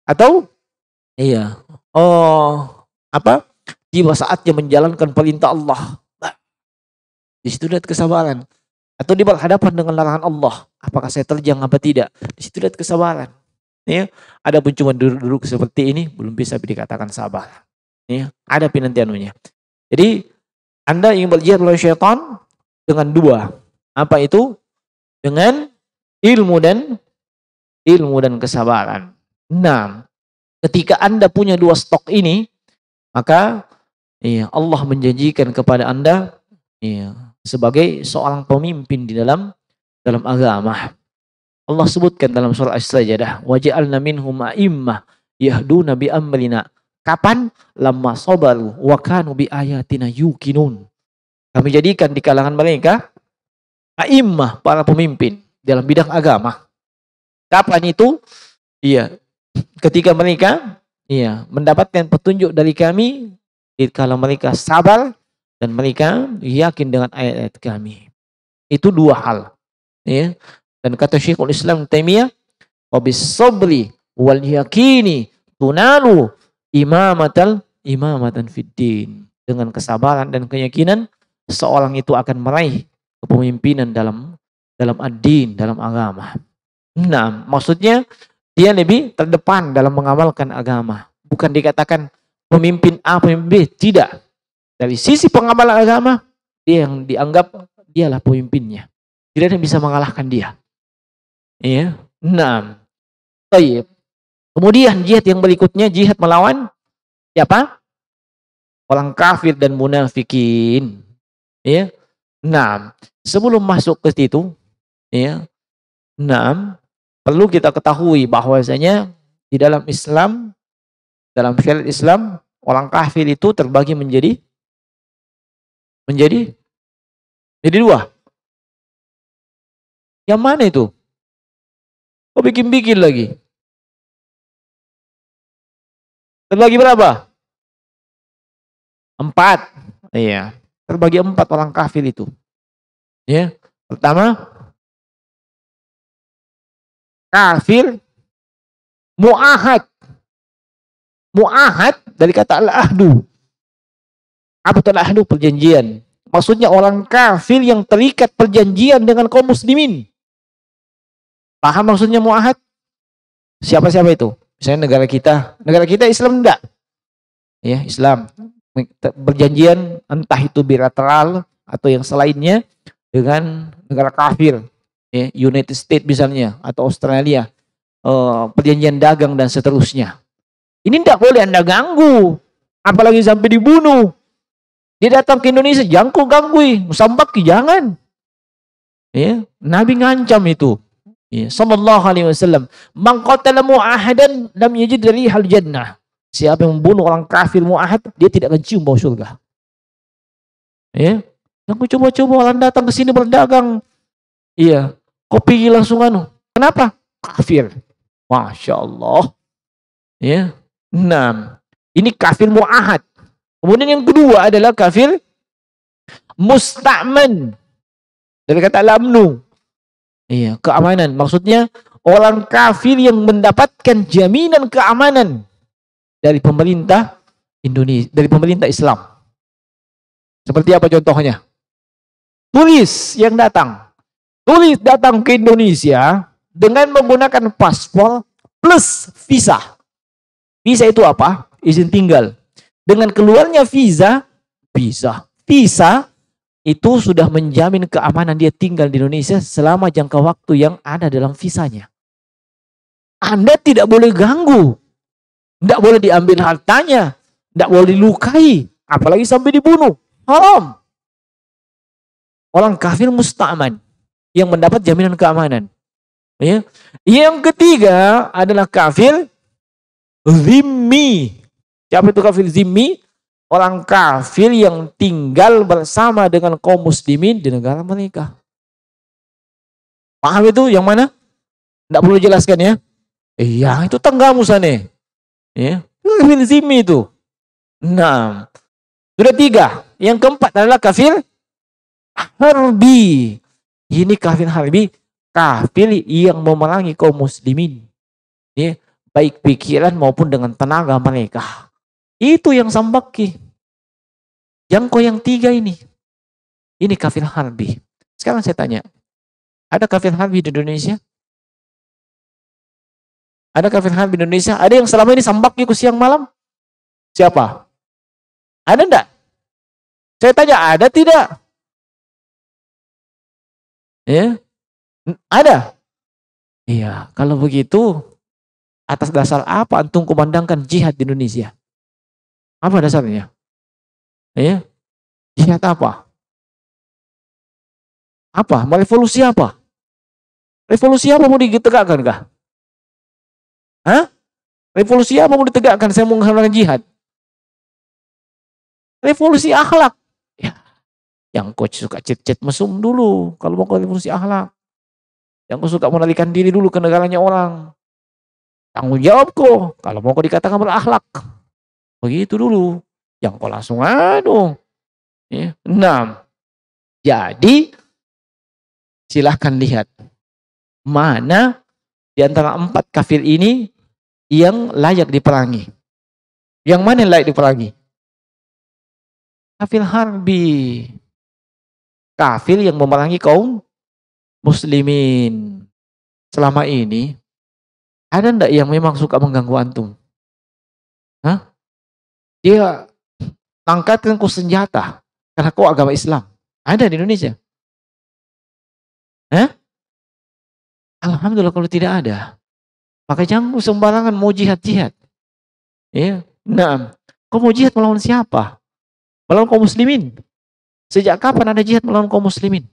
S1: atau iya. Tiba saatnya menjalankan perintah Allah. Di situ lihat kesabaran. Atau di berhadapan dengan larangan Allah, apakah saya terjang apa tidak? Di situ lihat kesabaran. Ya, ada pun cuma duduk seperti ini belum bisa dikatakan sabar. Ya, ada pinantianunya. Jadi Anda ingin berjihad melawan syaitan dengan dua. Apa itu? Dengan ilmu dan kesabaran. Nah, ketika Anda punya dua stok ini, maka Allah menjanjikan kepada Anda sebagai seorang pemimpin di dalam agama. Allah sebutkan dalam surah As-Sajdah, waja'alna minhum a'immah yahduna bi amrina. Kapan? Lamma sabaru wa kanu bi ayatina yuqinun. Kami jadikan di kalangan mereka a'immah, para pemimpin dalam bidang agama. Kapan itu? Ketika mereka mendapatkan petunjuk dari kami, kalau mereka sabar dan mereka yakin dengan ayat-ayat kami. Itu dua hal. Ya. Dan kata Syekhul Islam Taimiyah, wabis sabri wal yakini tunalu imamatan fid din. Dengan kesabaran dan keyakinan, seorang itu akan meraih kepemimpinan dalam ad-din, dalam agama. Nah, maksudnya dia lebih terdepan dalam mengamalkan agama. Bukan dikatakan pemimpin A, pemimpin B. Tidak. Dari sisi pengamalan agama, dia yang dianggap dialah pemimpinnya. Tidak ada yang bisa mengalahkan dia. Iya. Nah, baik. Kemudian jihad yang berikutnya, jihad melawan siapa? Orang kafir dan munafikin. Iya. Nah, sebelum masuk ke situ, perlu kita ketahui bahwasanya di dalam Islam, dalam syariat Islam, orang kafir itu terbagi menjadi dua. Yang mana itu? Kok bikin-bikin lagi? Terbagi berapa? 4. Iya. Terbagi 4 orang kafir itu. Ya. Pertama, kafir mu'ahad. Mu'ahad dari kata al-ahdu. Apa itu al-ahdu? Perjanjian. Maksudnya orang kafir yang terikat perjanjian dengan kaum muslimin. Paham maksudnya mu'ahad? Siapa-siapa itu? Misalnya negara kita Islam enggak? Ya, Islam. Berjanjian entah itu bilateral atau yang selainnya dengan negara kafir. Ya, United States misalnya atau Australia. Perjanjian dagang dan seterusnya. Ini enggak boleh Anda ganggu. Apalagi sampai dibunuh. Dia datang ke Indonesia, jangan kau ganggu, musambaki, jangan. Ya, Nabi ngancam itu. Ya, sallallahu alaihi wasallam, "Man qatala mu'ahadan lam yajid rihal jannah." Siapa yang membunuh orang kafir mu'ahad, dia tidak akan cium bau surga. Ya. Yang coba-coba orang datang ke sini berdagang. Iya. Kopi langsung anu. Kenapa? Kafir. Masya Allah. Ya. Nah, ini kafir mu'ahad. Kemudian yang kedua adalah kafir musta'man. Dari kata lamnu. Iya, keamanan. Maksudnya orang kafir yang mendapatkan jaminan keamanan dari pemerintah Indonesia, dari pemerintah Islam. Seperti apa contohnya? Turis yang datang. Turis datang ke Indonesia dengan menggunakan paspor plus visa. Visa itu apa? Izin tinggal. Dengan keluarnya visa itu sudah menjamin keamanan dia tinggal di Indonesia selama jangka waktu yang ada dalam visanya. Anda tidak boleh ganggu. Tidak boleh diambil hartanya. Tidak boleh dilukai. Apalagi sampai dibunuh. Haram. Orang kafir musta'man yang mendapat jaminan keamanan. Ya. Yang ketiga adalah kafir zimmi. Siapa itu kafir zimmi? Orang kafir yang tinggal bersama dengan kaum muslimin di negara mereka. Paham itu yang mana? Tidak perlu jelaskan ya. Iya, itu tanggamu sana. Ya, kafir zimmi itu. Nah, sudah 3. Yang keempat adalah kafir harbi. Ini kafir harbi, kafir yang memerangi kaum muslimin. Ya, baik pikiran maupun dengan tenaga mereka. Itu yang sambaki. Yang 3 ini. Ini kafir harbi. Sekarang saya tanya, ada kafir harbi di Indonesia? Ada kafir harbi di Indonesia? Ada yang selama ini sambak ikut siang malam? Siapa? Ada enggak? Saya tanya, ada tidak? Ya? Ada? Iya, kalau begitu, atas dasar apa antum kumandangkan jihad di Indonesia? Apa dasarnya? Ya? Jihad apa? Apa? Mau revolusi apa? Revolusi apa mau ditegakkan kah? Hah? Revolusi apa mau ditegakkan? Saya mau menghalalkan jihad. Revolusi akhlak. Ya. Yang coach suka chat-chat mesum dulu kalau mau ke revolusi akhlak. Yang suka menarikan diri dulu ke negaranya orang. Tanggung jawab kok kalau mau kau dikatakan berakhlak. Begitu dulu. Yang kau langsung aduh. Ya. 6. Jadi silahkan lihat mana di antara 4 kafir ini yang layak diperangi. Yang mana yang layak diperangi? Kafir harbi. Kafir yang memerangi kaum muslimin. Selama ini ada ndak yang memang suka mengganggu antum? Hah? Dia angkatkan kau senjata karena kau agama Islam. Ada di Indonesia? Hah? Alhamdulillah kalau tidak ada. Maka jangan sembarangan mau jihad-jihad. Ya. Nah, kau mau jihad melawan siapa? Melawan kaum muslimin. Sejak kapan ada jihad melawan kaum muslimin?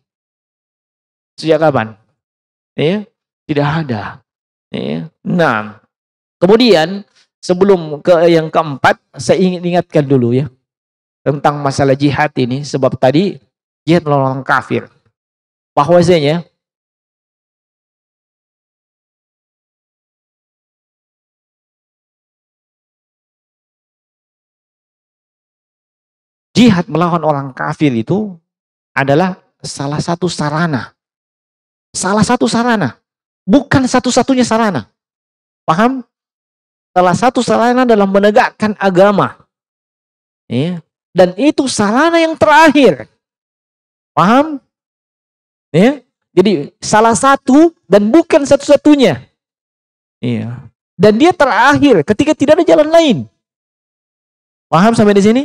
S1: Sejak kapan? Ya, tidak ada. Ya. Nah, kemudian sebelum ke yang keempat, saya ingin ingatkan dulu ya tentang masalah jihad ini, sebab tadi jihad melawan orang kafir. Bahwasanya jihad melawan orang kafir itu adalah salah satu sarana. Salah satu sarana. Bukan satu-satunya sarana. Paham? Salah satu sarana dalam menegakkan agama. Ya. Dan itu sarana yang terakhir. Paham? Ya. Jadi salah satu dan bukan satu-satunya. Iya. Dan dia terakhir ketika tidak ada jalan lain. Paham sampai di sini?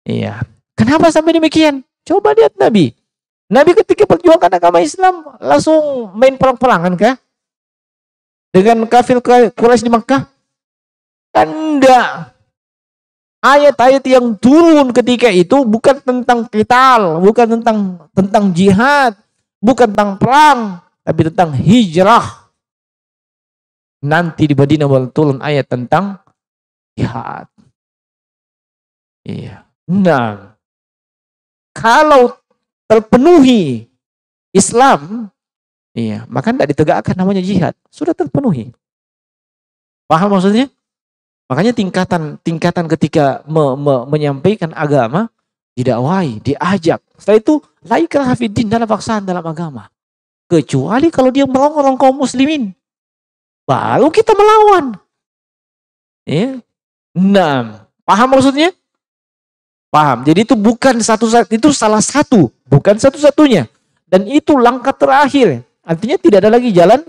S1: Iya. Kenapa sampai demikian? Coba lihat Nabi. Nabi ketika perjuangkan agama Islam langsung main perang-perangan kah? Dengan kafir Quraisy di Makkah? Kan enggak. Ayat-ayat yang turun ketika itu bukan tentang qital, bukan tentang jihad, bukan tentang perang, tapi tentang hijrah. Nanti di Madinah baru turun ayat tentang jihad. Iya. Nah, kalau terpenuhi Islam, iya, maka tidak ditegakkan namanya jihad. Sudah terpenuhi. Paham maksudnya? Makanya tingkatan ketika menyampaikan agama didakwai, diajak. Setelah itu la ikraha fiddin, dalam paksaan dalam agama. Kecuali kalau dia melawan kaum muslimin. Baru kita melawan. Ya. Nah, paham maksudnya? Paham. Jadi itu bukan itu salah satu, bukan satu-satunya. Dan itu langkah terakhir. Artinya tidak ada lagi jalan,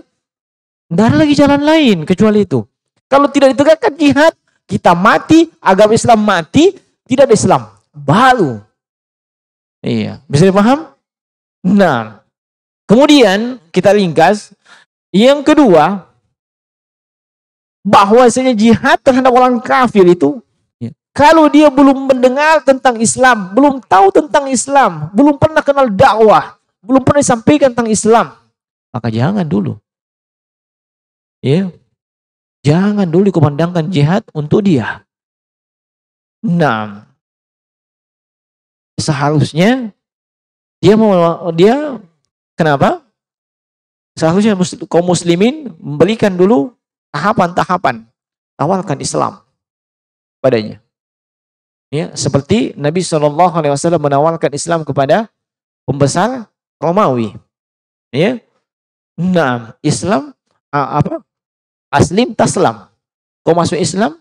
S1: tidak ada lagi jalan lain kecuali itu. Kalau tidak ditegakkan jihad, kita mati, agama Islam mati, tidak ada Islam. Baru. Iya, bisa dipaham? Nah, kemudian kita ringkas. Yang kedua, bahwasanya jihad terhadap orang kafir itu, kalau dia belum mendengar tentang Islam, belum tahu tentang Islam, belum pernah kenal dakwah, belum pernah disampaikan tentang Islam, maka jangan dulu. Ya. Jangan dulu dikumandangkan jihad untuk dia. Nah, seharusnya dia kenapa? Seharusnya kaum muslimin memberikan dulu tahapan-tahapan, tawarkan Islam padanya. Ya, seperti Nabi SAW menawarkan Islam kepada pembesar Romawi. Ya. Nah, Islam apa? Aslim taslam. Kau masuk Islam,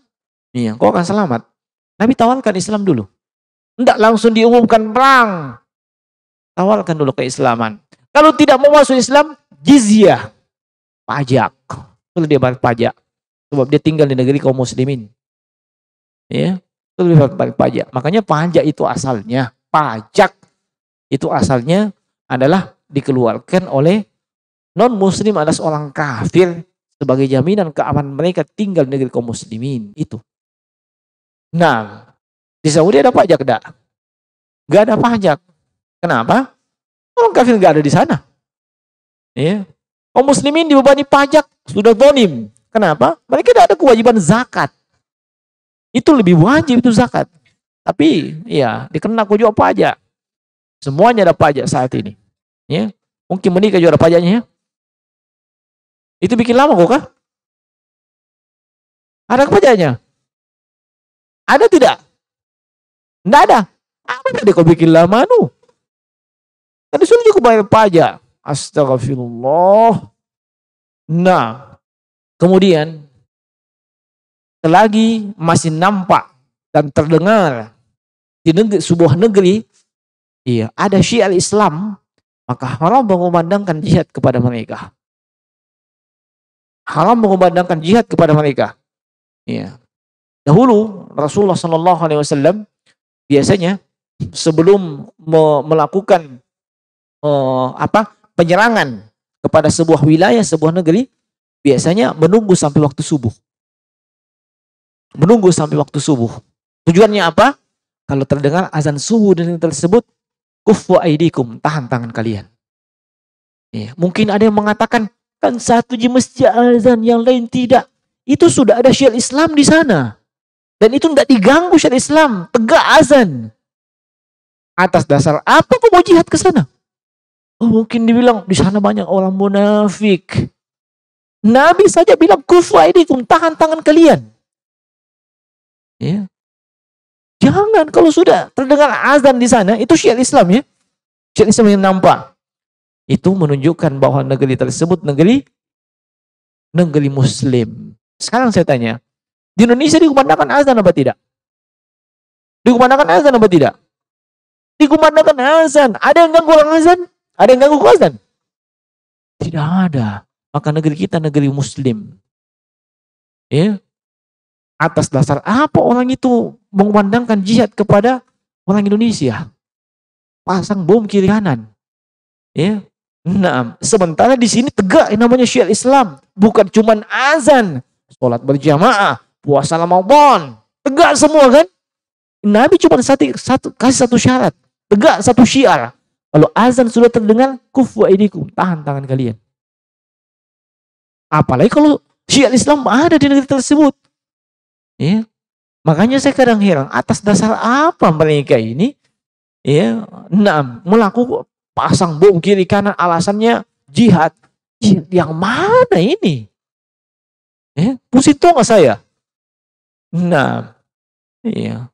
S1: iya, kau akan selamat. Nabi tawarkan Islam dulu. Tidak langsung diumumkan perang. Tawarkan dulu keislaman. Kalau tidak mau masuk Islam, jizyah. Pajak. Kalau dia bayar pajak. Sebab dia tinggal di negeri kaum muslimin. Ya, itu dia bayar pajak. Makanya pajak itu asalnya, pajak itu asalnya adalah dikeluarkan oleh non-muslim alias orang kafir sebagai jaminan keamanan mereka tinggal di negeri kaum muslimin itu. Nah, di Saudi ada pajak enggak? Enggak ada pajak. Kenapa? Orang kafir enggak ada di sana. Ya. Kaum muslimin dibebani pajak, sudah zalim. Kenapa? Mereka tidak ada kewajiban zakat. Itu lebih wajib itu zakat. Tapi ya, dikena juga pajak. Semuanya ada pajak saat ini. Ya. Mungkin menikah juga ada pajaknya ya. Itu bikin lama kok kah? Ada pajaknya? Ada tidak? Tidak ada. Apa tadi kau bikin lama nu? Tadi sudah juga bayar pajak. Astagfirullah. Nah, kemudian selagi masih nampak dan terdengar di sebuah negeri, iya, ada syiar Islam, maka haram mengumandangkan jihad kepada mereka. Haram mengumandangkan jihad kepada mereka. Iya. Dahulu Rasulullah SAW biasanya sebelum melakukan penyerangan kepada sebuah wilayah, sebuah negeri, biasanya menunggu sampai waktu subuh. Menunggu sampai waktu subuh. Tujuannya apa? Kalau terdengar azan subuh dan tersebut, kuffu aidikum, tahan tangan kalian. Iya. Mungkin ada yang mengatakan, kan satu di masjid azan, yang lain tidak. Itu sudah ada syiar Islam di sana. Dan itu tidak diganggu syiar Islam. Tegak azan. Atas dasar apa kau mau jihad ke sana? Oh, mungkin dibilang di sana banyak orang munafik. Nabi saja bilang kufu aidikum, tahan tangan kalian. Ya. Jangan kalau sudah terdengar azan di sana, itu syiar Islam ya. Syiar Islam yang nampak. Itu menunjukkan bahwa negeri tersebut negeri muslim. Sekarang saya tanya, di Indonesia dikumandangkan azan apa tidak? Dikumandangkan azan apa tidak? Dikumandangkan azan. Ada yang ganggu orang azan? Ada yang ganggu azan? Tidak ada. Maka negeri kita negeri muslim. Ya. Atas dasar apa orang itu mengumandangkan jihad kepada orang Indonesia? Pasang bom kiri kanan. Ya. Nah, sementara di sini tegak yang namanya syiar Islam, bukan cuman azan, sholat berjamaah, puasa Ramadan, tegak semua kan? Nabi cuma kasih satu syarat, tegak satu syiar. Kalau azan sudah terdengar, kufu aidikum, tahan tangan kalian. Apalagi kalau Syiah Islam ada di negeri tersebut. Ya. Makanya saya kadang heran, atas dasar apa mereka ini ya, melakukan pasang bom kiri kanan alasannya jihad. Jihad yang mana ini? Ya, pusing tuh nggak saya? Nah, iya.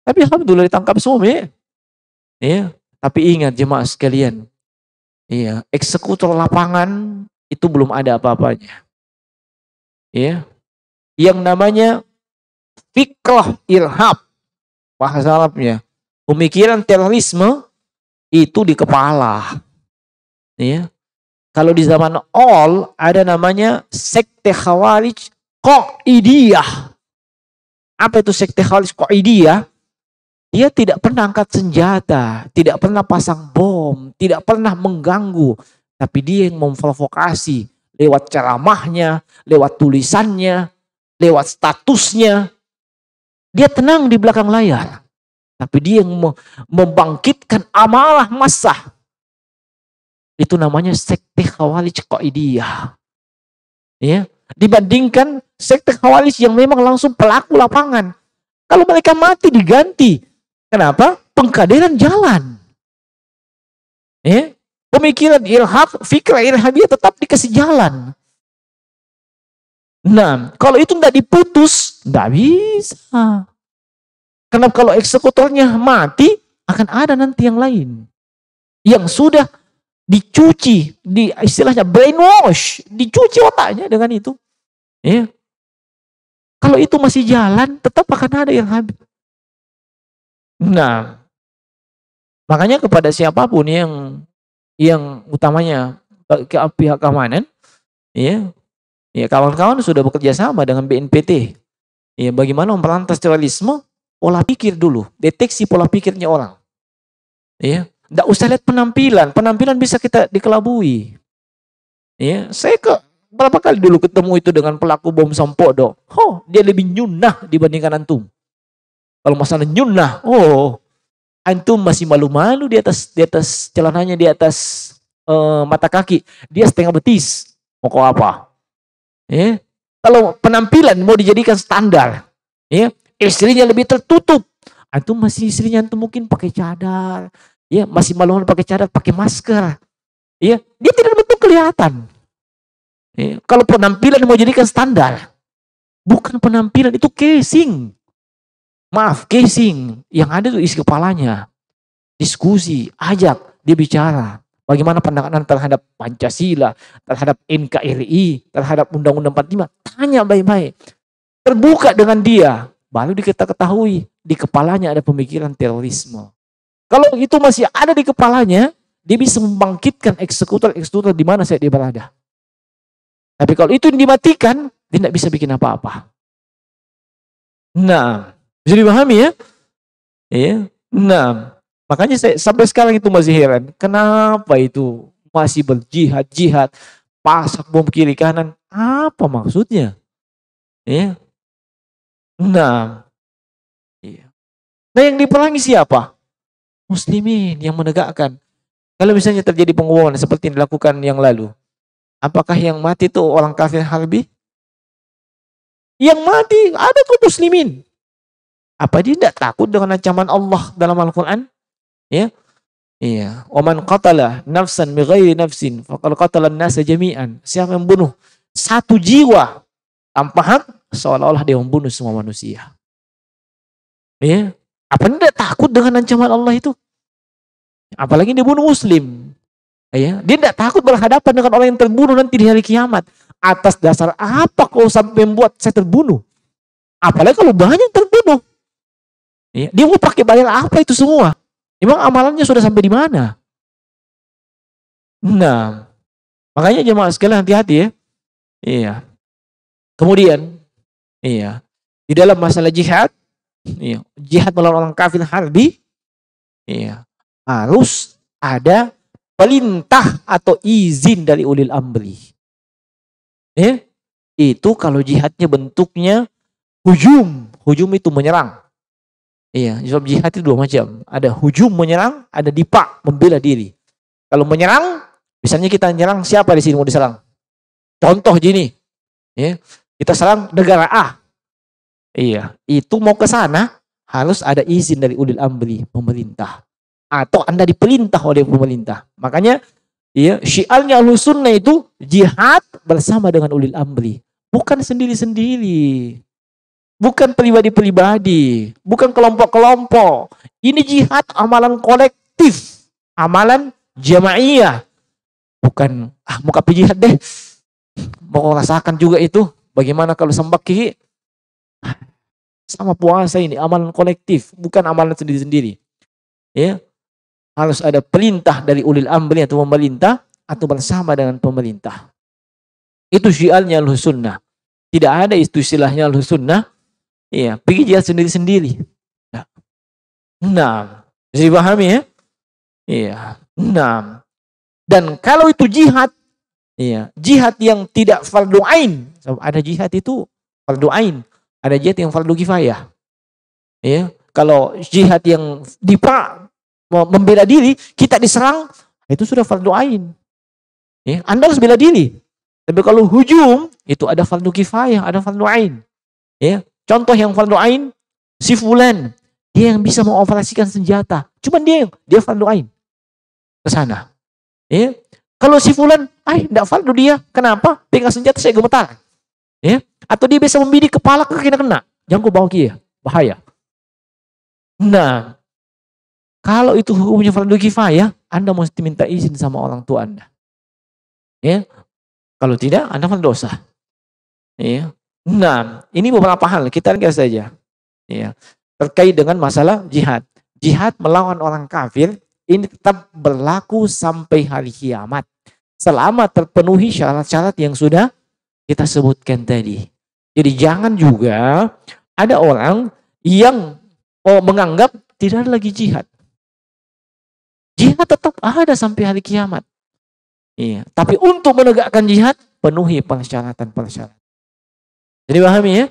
S1: Tapi alhamdulillah ditangkap semua ya. Ya, tapi ingat jemaah sekalian, iya, eksekutor lapangan itu belum ada apa-apanya. Ya, yang namanya fikrah irhab, bahasa Arabnya, pemikiran terorisme itu di kepala. Ya. Kalau di zaman all ada namanya sekte Khawarij Qaidiyah. Apa itu sekte Khawarij Qaidiyah? Dia tidak pernah angkat senjata, tidak pernah pasang bom, tidak pernah mengganggu, tapi dia yang memprovokasi lewat ceramahnya, lewat tulisannya, lewat statusnya. Dia tenang di belakang layar. Tapi dia yang membangkitkan amalah massa. Itu namanya sekte Khawarij Qaidiyah. Ya, dibandingkan sekte Khawarij yang memang langsung pelaku lapangan. Kalau mereka mati diganti. Kenapa? Pengkaderan jalan. Ya, pemikiran irhab, fikra irhabiyah tetap dikasih jalan. Nah, kalau itu tidak diputus, tidak bisa. Karena kalau eksekutornya mati, akan ada nanti yang lain. Yang sudah dicuci, istilahnya brainwash, dicuci otaknya dengan itu. Ya. Kalau itu masih jalan, tetap akan ada yang habis. Nah, makanya kepada siapapun yang utamanya pihak keamanan, ya, kawan-kawan sudah bekerja sama dengan BNPT. Ya, bagaimana memberantas terorisme? Pola pikir dulu, deteksi pola pikirnya orang. Ya, enggak usah lihat penampilan, penampilan bisa kita dikelabui. Ya, saya berapa kali dulu ketemu itu dengan pelaku bom Sampodo. Dia lebih nyunah dibandingkan antum. Kalau masalah nyunah, antum masih malu-malu di atas celananya, di atas mata kaki, dia setengah betis. Mau kau apa? Ya. Kalau penampilan mau dijadikan standar, ya, istrinya lebih tertutup. Antum masih istrinya antum mungkin pakai cadar, ya, masih malu-malu pakai cadar, pakai masker. Ya, dia tidak betul kelihatan. Ya. Kalau penampilan mau dijadikan standar, bukan penampilan, itu casing. Maaf, casing. Yang ada itu isi kepalanya. Diskusi, ajak, dia bicara. Bagaimana pandangan terhadap Pancasila, terhadap NKRI, terhadap Undang-Undang 45. Tanya baik-baik. Terbuka dengan dia. Baru kita ketahui, di kepalanya ada pemikiran terorisme. Kalau itu masih ada di kepalanya, dia bisa membangkitkan eksekutor di mana dia berada. Tapi kalau itu dimatikan, dia tidak bisa bikin apa-apa. Nah, bisa dipahami ya? Iya. Nah, makanya saya sampai sekarang itu masih heran. Kenapa itu masih berjihad, pasang bom kiri kanan? Apa maksudnya? Iya. Nah, iya. Nah, yang diperangi siapa? Muslimin yang menegakkan. Kalau misalnya terjadi pengeboman seperti yang dilakukan yang lalu, apakah yang mati itu orang kafir harbi? Yang mati ada tuh muslimin. Apa dia tidak takut dengan ancaman Allah dalam Al-Quran? Ya, iya. Oman qatala nafsan bighairi nafsin, faqad qatala an-nasa jami'an. Siapa yang membunuh satu jiwa tanpa hak, seolah-olah dia membunuh semua manusia. Ya, apa dia tidak takut dengan ancaman Allah itu? Apalagi dia bunuh Muslim. Ya, dia tidak takut berhadapan dengan orang yang terbunuh nanti di hari kiamat. Atas dasar apa kau sampai membuat saya terbunuh? Apalagi kalau banyak terbunuh. Ya, dia mau pakai bayar apa itu semua? Emang amalannya sudah sampai di mana? Nah, makanya jemaah sekalian hati-hati ya. Iya. Kemudian, iya, di dalam masalah jihad, iya, jihad melawan orang kafir harbi, iya, harus ada perintah atau izin dari ulil amri. Ya, itu kalau jihadnya bentuknya hujum itu menyerang. Iya, sebab jihad itu dua macam. Ada hujum menyerang, ada dipak membela diri. Kalau menyerang, misalnya kita menyerang, siapa di sini mau diserang? Contoh gini, Ya, kita serang negara A. Iya, itu mau ke sana harus ada izin dari ulil amri, pemerintah. Atau Anda diperintah oleh pemerintah. Makanya iya, syiarnya Ahlus Sunnah itu jihad bersama dengan ulil amri. Bukan sendiri-sendiri. Bukan pribadi-pribadi. Bukan kelompok-kelompok. Ini jihad amalan kolektif. Amalan jamaiyah. Bukan, mau kapi jihad deh. Mau rasakan juga itu. Bagaimana kalau sembah kiri? Sama puasa ini, amalan kolektif. Bukan amalan sendiri-sendiri. Ya, harus ada perintah dari ulil amri atau pemerintah. Atau bersama dengan pemerintah. Itu syiarnya Ahlus Sunnah. Tidak ada istilahnya Ahlus Sunnah. Iya, pergi jihad sendiri-sendiri. Nah, bisa dipahami ya? Iya. Nah, dan kalau itu jihad, iya, jihad yang tidak fardu ain. Ada jihad itu fardu ain, ada jihad yang fardu kifayah. Iya, kalau jihad yang membela diri, kita diserang, itu sudah fardu ain. Ya, Anda harus bela diri. Tapi kalau hujum, itu ada fardu kifayah, ada fardu ain. Ya, contoh yang fardu ain, si fulan, dia yang bisa mengoperasikan senjata. Cuman dia fardu ain ke sana. Ya, kalau si fulan, enggak fardu dia. Kenapa? Pegang senjata saya gemetar. Ya, atau dia bisa membidik kepala ke kena. Jangan kau bawa kia, bahaya. Nah, kalau itu hukumnya fardu kifayah, Anda mesti minta izin sama orang tua Anda. Ya, kalau tidak, Anda berdosa. Ya. Nah, ini beberapa hal kita lihat saja. Ya, terkait dengan masalah jihad. Jihad melawan orang kafir ini tetap berlaku sampai hari kiamat. Selama terpenuhi syarat-syarat yang sudah kita sebutkan tadi. Jadi jangan juga ada orang yang menganggap tidak ada lagi jihad. Jihad tetap ada sampai hari kiamat. Iya, tapi untuk menegakkan jihad penuhi persyaratan-persyaratan. Jadi pahami ya?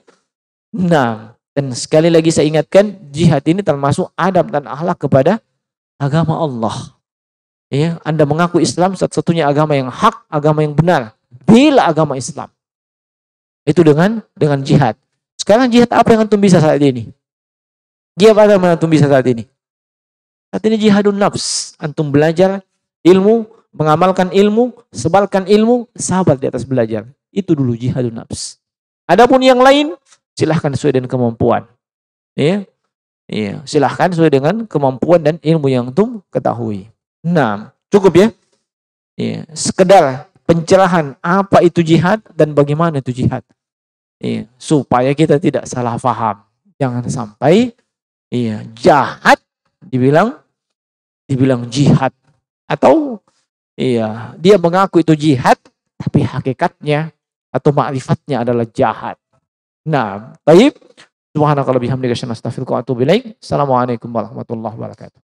S1: Nah, dan sekali lagi saya ingatkan jihad ini termasuk adab dan akhlak kepada agama Allah. Ya, Anda mengaku Islam satu-satunya agama yang hak, agama yang benar. Bela agama Islam. Itu dengan jihad. Sekarang jihad apa yang antum bisa saat ini? Jihad apa yang antum bisa saat ini? Saat ini jihadun nafs. Antum belajar ilmu, mengamalkan ilmu, sebarkan ilmu, sabar di atas belajar. Itu dulu jihadun nafs. Adapun yang lain, silahkan sesuai dengan kemampuan. Ya, iya, silahkan sesuai dengan kemampuan dan ilmu yang antum ketahui. Nah, cukup ya. Iya, sekedar pencerahan apa itu jihad dan bagaimana itu jihad. Iya, supaya kita tidak salah paham. Jangan sampai jahat dibilang jihad, atau dia mengaku itu jihad tapi hakikatnya atau ma'rifatnya adalah jahat. Nah, baik. Subhanakallahumma bihamdika asyhadu an la ilaha illa anta astaghfiruka wa atubu ilaik. Assalamualaikum warahmatullahi wabarakatuh.